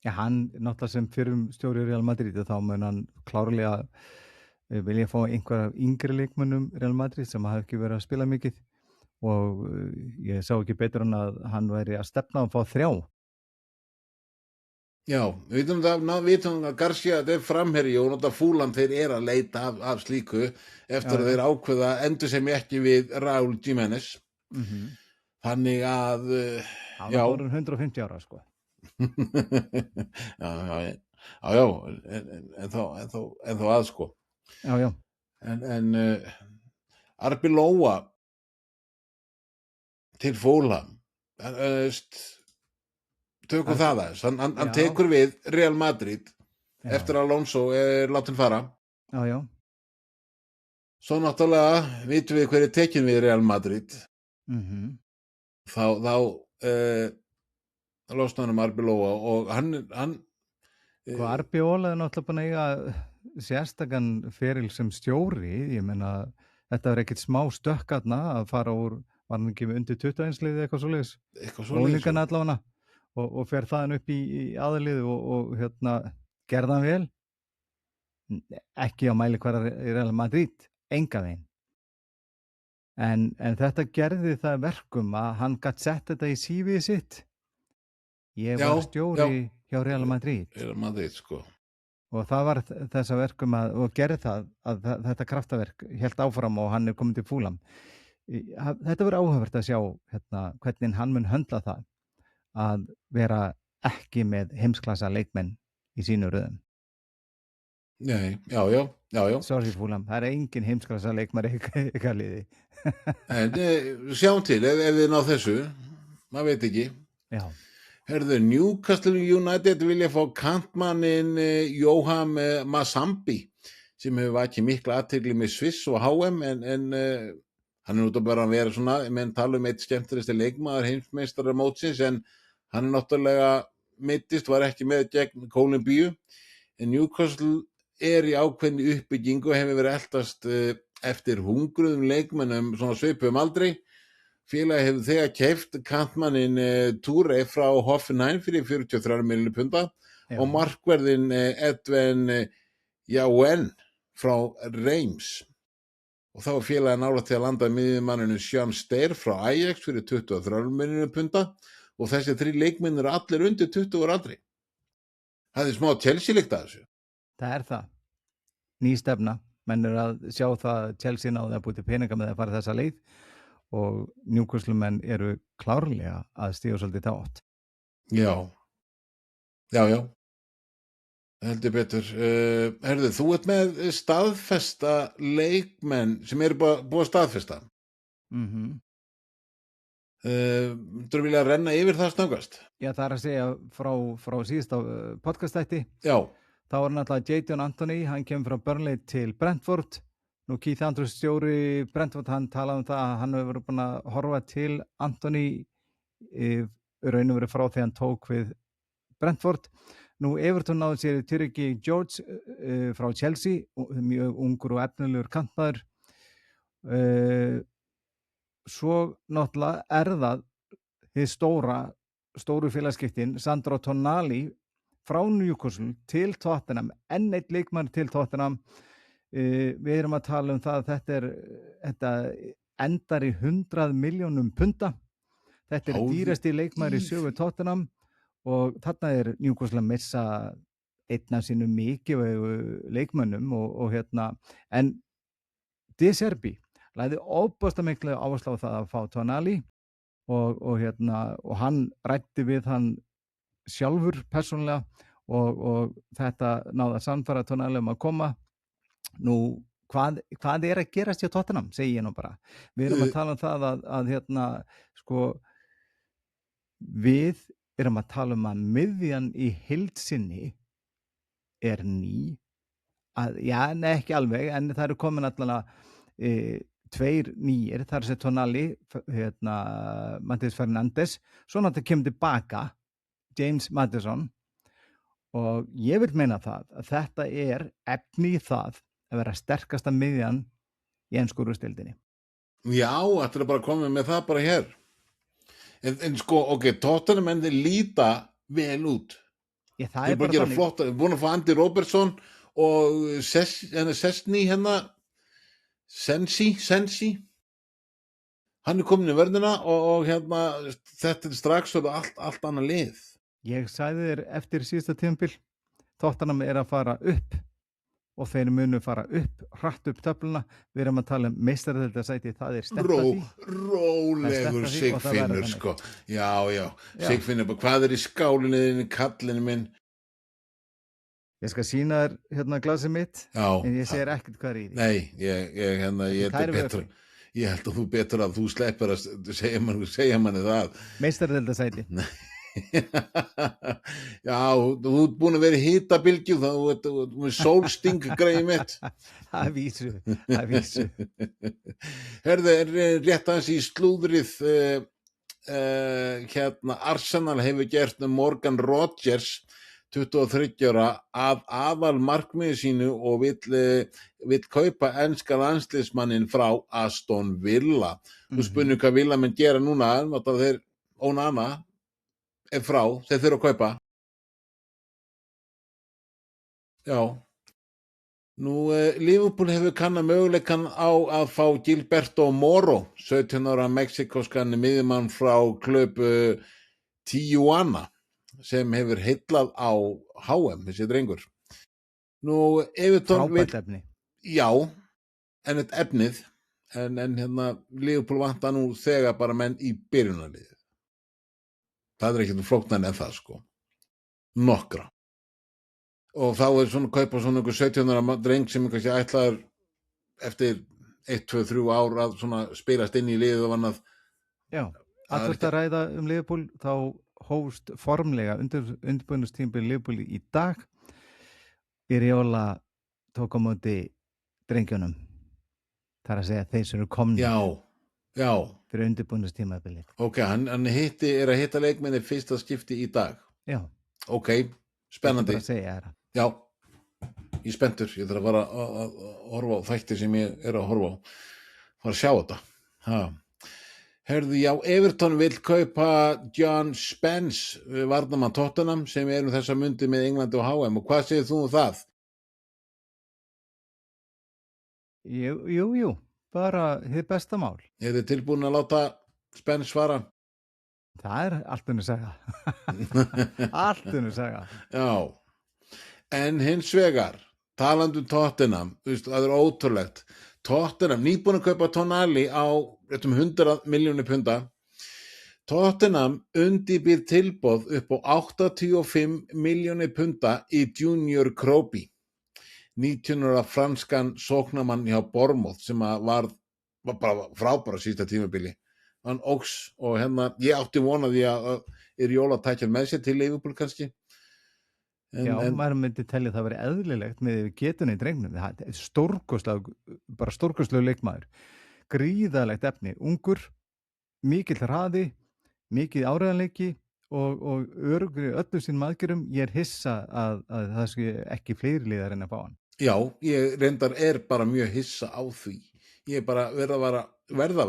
Já, hann náttúrulega sem fyrrum stjóri Real Madrid, þá mun hann klárlega vilja fá einhverja yngri leikmönnum Real Madrid sem hafa ekki verið að spila mikið, og ég sá ekki betur en að hann væri að stefna að fá 3. Já, við vitum að Garcia er framherji og náttúrulega Fulham þeir eru að leita af slíku eftir að þeir ákveða endur sem ekki við Raúl Jiménez. Þannig að hann var orðinn 150 ára, sko. Já, en þá að, sko. Já. En Arbeloa til Fulham, tökum það aðeins, hann tekur við Real Madrid eftir að Alonso er látin fara. Já. Svo náttúrulega vitum við hver er tekin við Real Madrid. Þá losna hann Arbeloa og hann Arbeloa er náttúrulega búin að eiga sérstakann feril sem stjóri. Ég meina, þetta var ekkert smá stökkarna að fara úr, var hann ekki undir 21 liðið eitthvað svoleiðis, unglingan allavega, og fer þaðan upp í aðalið og gerði hann vel, ekki á mælikvarða í Real Madrid, enga veginn, en þetta gerði það verkum að hann gat sett þetta í CV-ið sitt. Ég var stjóri hjá Real Madrid. Real Madrid, sko. Og það var þessa verkum og gerði það að þetta kraftaverk hélt áfram og hann er komin til Fulham. Þetta verður áhugavert að sjá hvernig hann mun höndla það að vera ekki með heimsklassa leikmenn í sínu röðum. Nei, já. Sorry Fulham, það er engin heimsklassa leikmar ykkar liði. En sjáum til, ef við ná þessu, maður veit ekki. Já. Herðu, Newcastle United vilja fá kantmannin Johan Masambi sem hefur vakið mikla athygli með Sviss og HM en hann er út að bara vera svona, menn tala eitt skemmtilegasti leikmaður heimsmeistara mótsins en hann náttúrulega meiddist, var ekki með gegn Kólumbíu en Newcastle er í ákveðni uppbyggingu og hefur verið eltast eftir hungruðum leikmennum svona svipum aldrei. Félagi hefur þegar keypt kantmannin Touré frá Hoffenheim fyrir 43 milljónir punda og markverðin Edwin Jauen frá Reims. Og þá var félagi nálægt til að landa miðjumanninu Sean Steir frá Ajax fyrir 23 milljónir punda og þessi 3 leikmenn eru allir undir 20 ára aldri. Það er smá Chelsea-líkt að þessu. Það það. Ný stefna. Menn eru að sjá það að Chelsea náði að búti peninga með að fara þessa leið og Newcastle-menn eru klárlega að stíga svolítið tátt. Já. Heldur betur. Herðu, þú ert með staðfesta leikmenn sem eru búið að staðfesta. Þú vilja renna yfir það snöggast? Já, það að segja frá síðust á podcastætti. Já. Þá var náttúrulega Jadon Anthony, hann kemur frá Burnley til Brentford. Nú Keith Andrews stjóri Brentford, hann talaði það að hann hefur verið búin að horfa til Anthony raun og verið frá því hann tók við Brentford. Nú Everton náði sér Tyriki George frá Chelsea, mjög ungur og efnilegur kantmaður. Svo náttúrulega það hið stóru félagaskiptin Sandro Tonali frá Newcastle til Tottenham, enn eitt leikmann til Tottenham. Við erum að tala það að þetta endar í 100 milljónum punda. Þetta dýrasti leikmaður í sögu Tottenham og þarna Newcastle að missa einn af sínum mikilvægu leikmönnum og en De Zerbi lagði ofboðslega miklu áherslu á það að fá Tonali og hann ræddi við hann sjálfur persónulega og þetta náði að sannfæra Tonali að koma. Nú, hvað að gerast hjá Tottenham, segi ég nú bara. Við erum að tala það að við erum að tala að miðjan í heild sinni ný. Ekki alveg, en það eru komin allavega 2 nýir, það sér Tonali, Matheus Fernandes, svo náttúrulega kemur tilbaka James Maddison og ég vil meina það að þetta efni í það að vera sterkasta miðjan í ensku úrvalsdeildinni. Já, þetta bara komið með það bara hér. En Tottenham menn þeir líta vel út. Já, það bara þannig. Flott, búin að fá Andy Robertson og Sensi. Hann komin í vörnina og þetta strax allt annað lið. Ég sagði þér eftir síðasta tímabil, Tottenham að fara upp og þeir munu fara hratt upp töfluna. Við erum að tala meistaradeildarsæti, það stefnt að því. Rólegur Sigfinnur, sko. Já. Sigfinnur, hvað í skálinni, kallinu minn? Ég skal sýna þér glasið mitt, en ég segir ekkert hvað í því. Nei, ég betur. Ég held að þú betur að þú sleppur að segja manni það. Meistaradeildarsæti. Já, þú ert búin að vera í hitabilgju, þú ert sólsting greið mitt. Það vísu. Herðu, rétt aðeins í slúðrið Arsenal hefur gert Morgan Rogers 23 ára að aðal markmiði sínu og vill kaupa enska landsliðsmanninn frá Aston Villa. Þú spurning hvað Villa menn gera núna, þeir Onana frá, þeir þurfa að kaupa. Já. Nú, Liverpool hefur kannað möguleikann á að fá Gilberto Moro, 17 ára mexikoskan miðjumann frá klub Tijuana, sem hefur heillað á HM, þessi drengur. Nú, Everton frábært efni. Já, en þetta efnið, en Liverpool vantar nú þegar bara menn í byrjunarliðið. Það ekkert flóknar en það, sko. Nokkra. Og þá svona kaupa svona einhver 17 ára dreng sem kannski ætlaður eftir 1, 2, 3 ár að svona spilast inn í liðið og annað. Já, að ræða Liverpool, þá hófst formlega undirbúningstímabil Liverpool í dag. Iraola tók á móti drengjunum. Það er að segja þeir sem eru komnir Já, fyrir undirbúningstímabilið. ok, hann að hitta leikmenni fyrsta skipti í dag. Já, Ok, ég ætla spennandi. bara að segja þér það. Já, ég er spenntur. Ég þarf að fara að horfa á þætti sem ég er að horfa á. Fara að sjá þetta. Ha. Herðu, já, Everton vill kaupa John Spence, varnarmann Tottenham, sem er þessa mundi með Englandi og HM. Og hvað segir þú um það? Jú, bara hið besta mál. Er þið tilbúin að láta Spence fara? Það er allt önnur saga. Allt önnur saga. Já, en hins vegar, talandi um Tottenham, það er ótrúlegt. Tottenham, nýbúin að kaupa Tonali á 100 milljónir punda. Tottenham undirbýr tilboð upp á 85 milljónir punda í Junior Kropi, 19 ára franskan sóknarmann hjá Bournemouth sem var bara frábæra sísta tímabili. Hann óks og ég átti vonaði að Iraola tækja með sér til Liverpool kannski. Já, maður myndi telja það verið eðlilegt með getunni í drengnum. Það er stórkostlegur leikmaður. Gríðalegt efni, ungur, mikill hraði, mikið áreiðanleiki og örugri öllu sínum aðgerðum. Ég er hissa að það sé ekki fleiri liðar en að fá hann. Já, ég reyndar bara mjög hissa á því. Ég bara verða að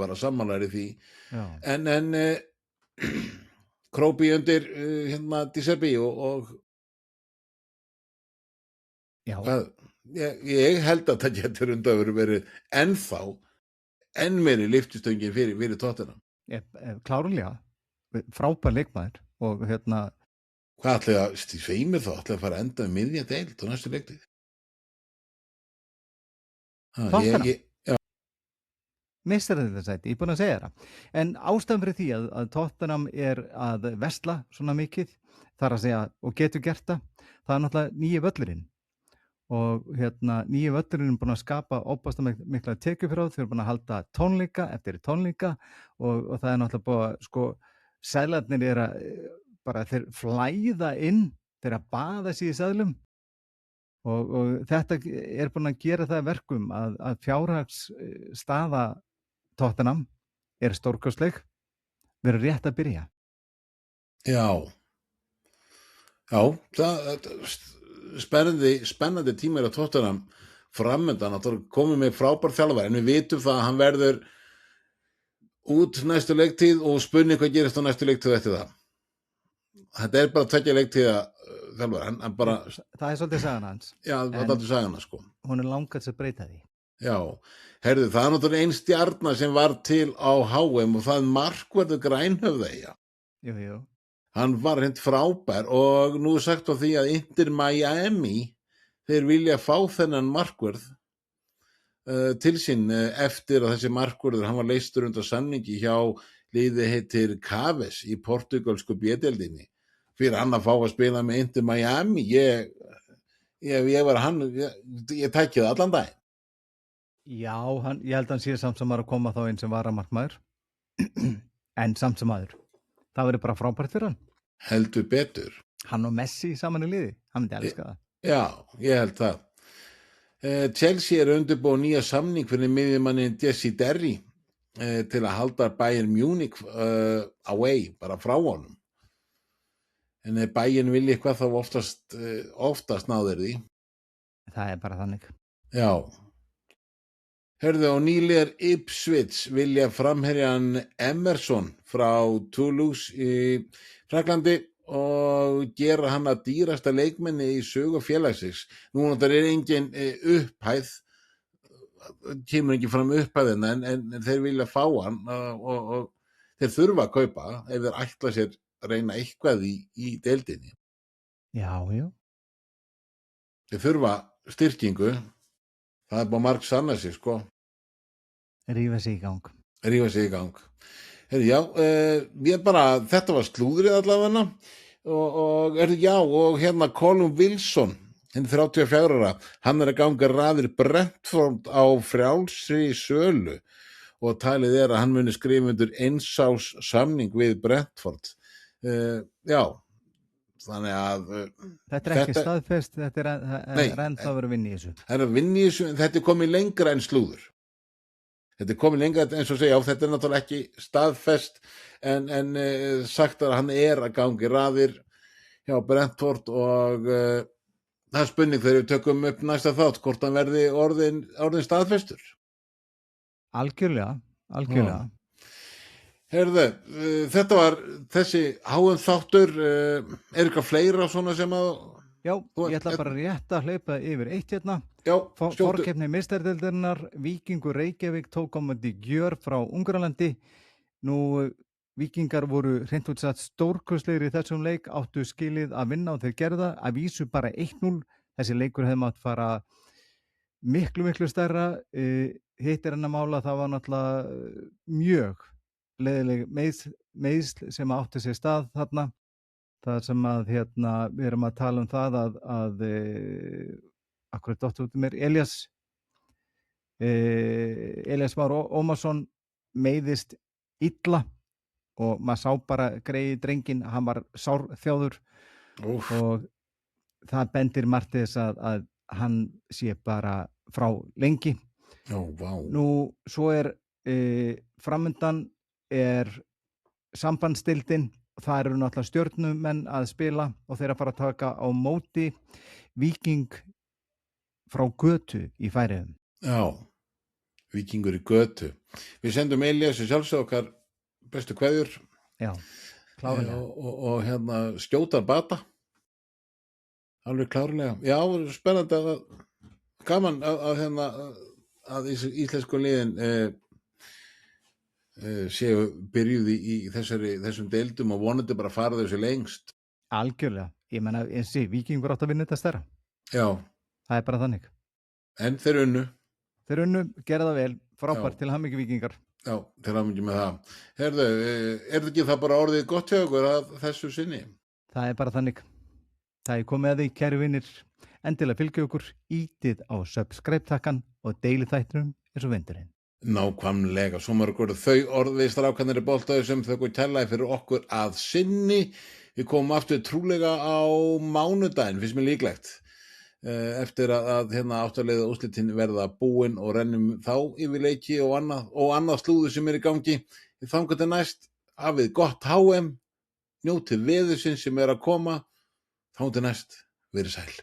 vera sammálaður í því. Já. En Kropi undir De Zerbi og Já. Ég held að það getur undan verið ennþá enn meiri lyftistöngin fyrir Tottenham. Klárlega, frábær leikmaður og Hvað ætlaði að sveimir þá? Ætlaði að fara að enda miðja deild á næstu leiktið? Tottenham? Missar þetta sæti, ég er búin að segja það. En ástæðan fyrir því að Tottenham er að versla svona mikið, þar að segja, og getur gert það er náttúrulega nýji völlurinn. Og nýji völlurinn er búin að skapa óbærslega mikla tekjufráð, þeir eru búin að halda tónleika eftir tónleika og það er náttúrulega búin að seðlarnir þeir flæða inn, þeir að baða sig í seðlum og þetta er búin að gera það verkum að fjárhagsstaða Tottenham er stórkostleg, verður rétt að byrja. Já, spennandi tímar á Tottenham framöndan að komið með frábær þjálfari, en við vitum það að hann verður út næstu leiktíð og spurning hvað gerist á næstu leiktíð eftir það. Þetta er bara 2 leiktíða þjálfari, hann bara... Það er svolítið sagan hans. Já, það er alltaf sagan hans, sko. Hún er langast að breyta því. Já, heyrðu, það er náttúrulega ein stjarna sem var til á HM og það er markverður Grænhöfðeyja. Jú. Hann var hreint frábær og nú er sagt á því að Inter Miami þeir vilja fá þennan markverð til sín eftir að þessi markverður, hann var leystur undan samningi hjá liði heitir Chaves í portugalsku B-deildinni fyrir hann að fá að spila með Inter Miami. Ég var hann, ég tæki það allan daginn. Já, ég held að hann sé samt sem að koma þá inn sem varamarkmaður en samt sem aður. Það verður bara frábært fyrir hann. Heldur betur. Hann og Messi saman í liði, hann myndi elska það. Já, ég held það. Chelsea er undirbúið nýja samning fyrir miðjumannin Jesse Derry til að halda Bayern Munich away, bara frá honum. En Bayern vilja eitthvað þá oftast náður því. Það er bara þannig. Já. Hörðu, og nýliðar Ipswich vilja framherjan Emerson frá Toulouse í Fraklandi og gera hann að dýrasta leikmenni í sögu félagsins. Nú er engin upphæð, kemur ekki fram upphæðina en þeir vilja fá hann og þeir þurfa að kaupa ef þeir ætla sér að reyna eitthvað í deildinni. Já. Þeir þurfa styrkingu. Það er bara marg sanna sig, sko. Rífa sig í gang. Heyrðu, já, þetta var slúðrið allavega og Colin Wilson, hinn 34 ára, hann er að ganga raðir Brentford á frjálsri sölu og talið er að hann muni skrifa undir 1 árs samning við Brentford. Já, þannig að Þetta er ekki staðfest, þetta Nei, er ennþá að vera að vinna í þessu. það er að vinna í þessu, en þetta er komið lengra en slúður. Þetta er komið lengra, eins og segja, þetta er náttúrulega ekki staðfest, en sagt að hann er að gangi raðir hjá Brentford og það er spurning þegar við tökum upp næsta þátt, hvort hann verði orðin staðfestur. Algjörlega. Heyrðu, þetta var þessi HM þáttur, er eitthvað fleira svona sem að... Já, ég ætla bara rétt að hleypa yfir eitt hérna. Já, Forkeppni meistaradeildarinnar, Víkingur Reykjavík tók á móti Gjör frá Ungarlandi. Nú, Víkingar voru hreint út sagt stórkostlegir í þessum leik, áttu skilið að vinna og þeir gerða, að vísu bara 1-0. Þessi leikur hefði mátt fara miklu stærra. Hitt er enn að mála, það var náttúrulega mjög leiðileg meiðsl sem átti sér stað þarna. Það sem að við erum að tala um það að akkurat dottir út mér Elías Már Ómarsson meiðist illa og maður sá bara greiði drenginn, hann var sárþjáður og það bendir margt þess að hann sé bara frá lengi. Nú svo er framundan er sambandsdeildin. Það eru náttúrulega stjörnumenn að spila og þeir að fara að taka á móti Víking frá Götu í Færeyjum. Já, Víkingur í Götu. Við sendum Elías og sjálfsög okkar bestu kveðjur. Já, klárlega. Og skjótar bata. Alveg klárlega. Já, spennandi gaman að íslensku liðin séu byrjuð í þessum deildum og vonandi bara fara þessu lengst. Algjörlega, ég menna Víkingur átt að vinna þetta stærra. Já. Það er bara þannig. En þeir unnu. Þeir unnu, gera það vel, frábært, til hamingju Víkingar. Já, til hamingju með það. Herðu, er það ekki það bara orðið gott hjá ykkur að þessu sinni? Það er bara þannig. Það er komið að því, kæru vinir, endilega fylgja okkur, ítið á subscribe-takkan og deilið þættinum eins og vindurinn. Nákvæmlega, svo margur þau orðið strákanir í boltaðu sem þau tælaði fyrir okkur að sinni. Við komum aftur trúlega á mánudaginn, finnst mér líklegt, eftir að áttaleiða úrslitin verða búin og rennum þá yfir leiki og annað slúður sem er í gangi. Þangað til næst, hafið gott HM, njótið veðursins sem er að koma, þangað til næst, verið sæl.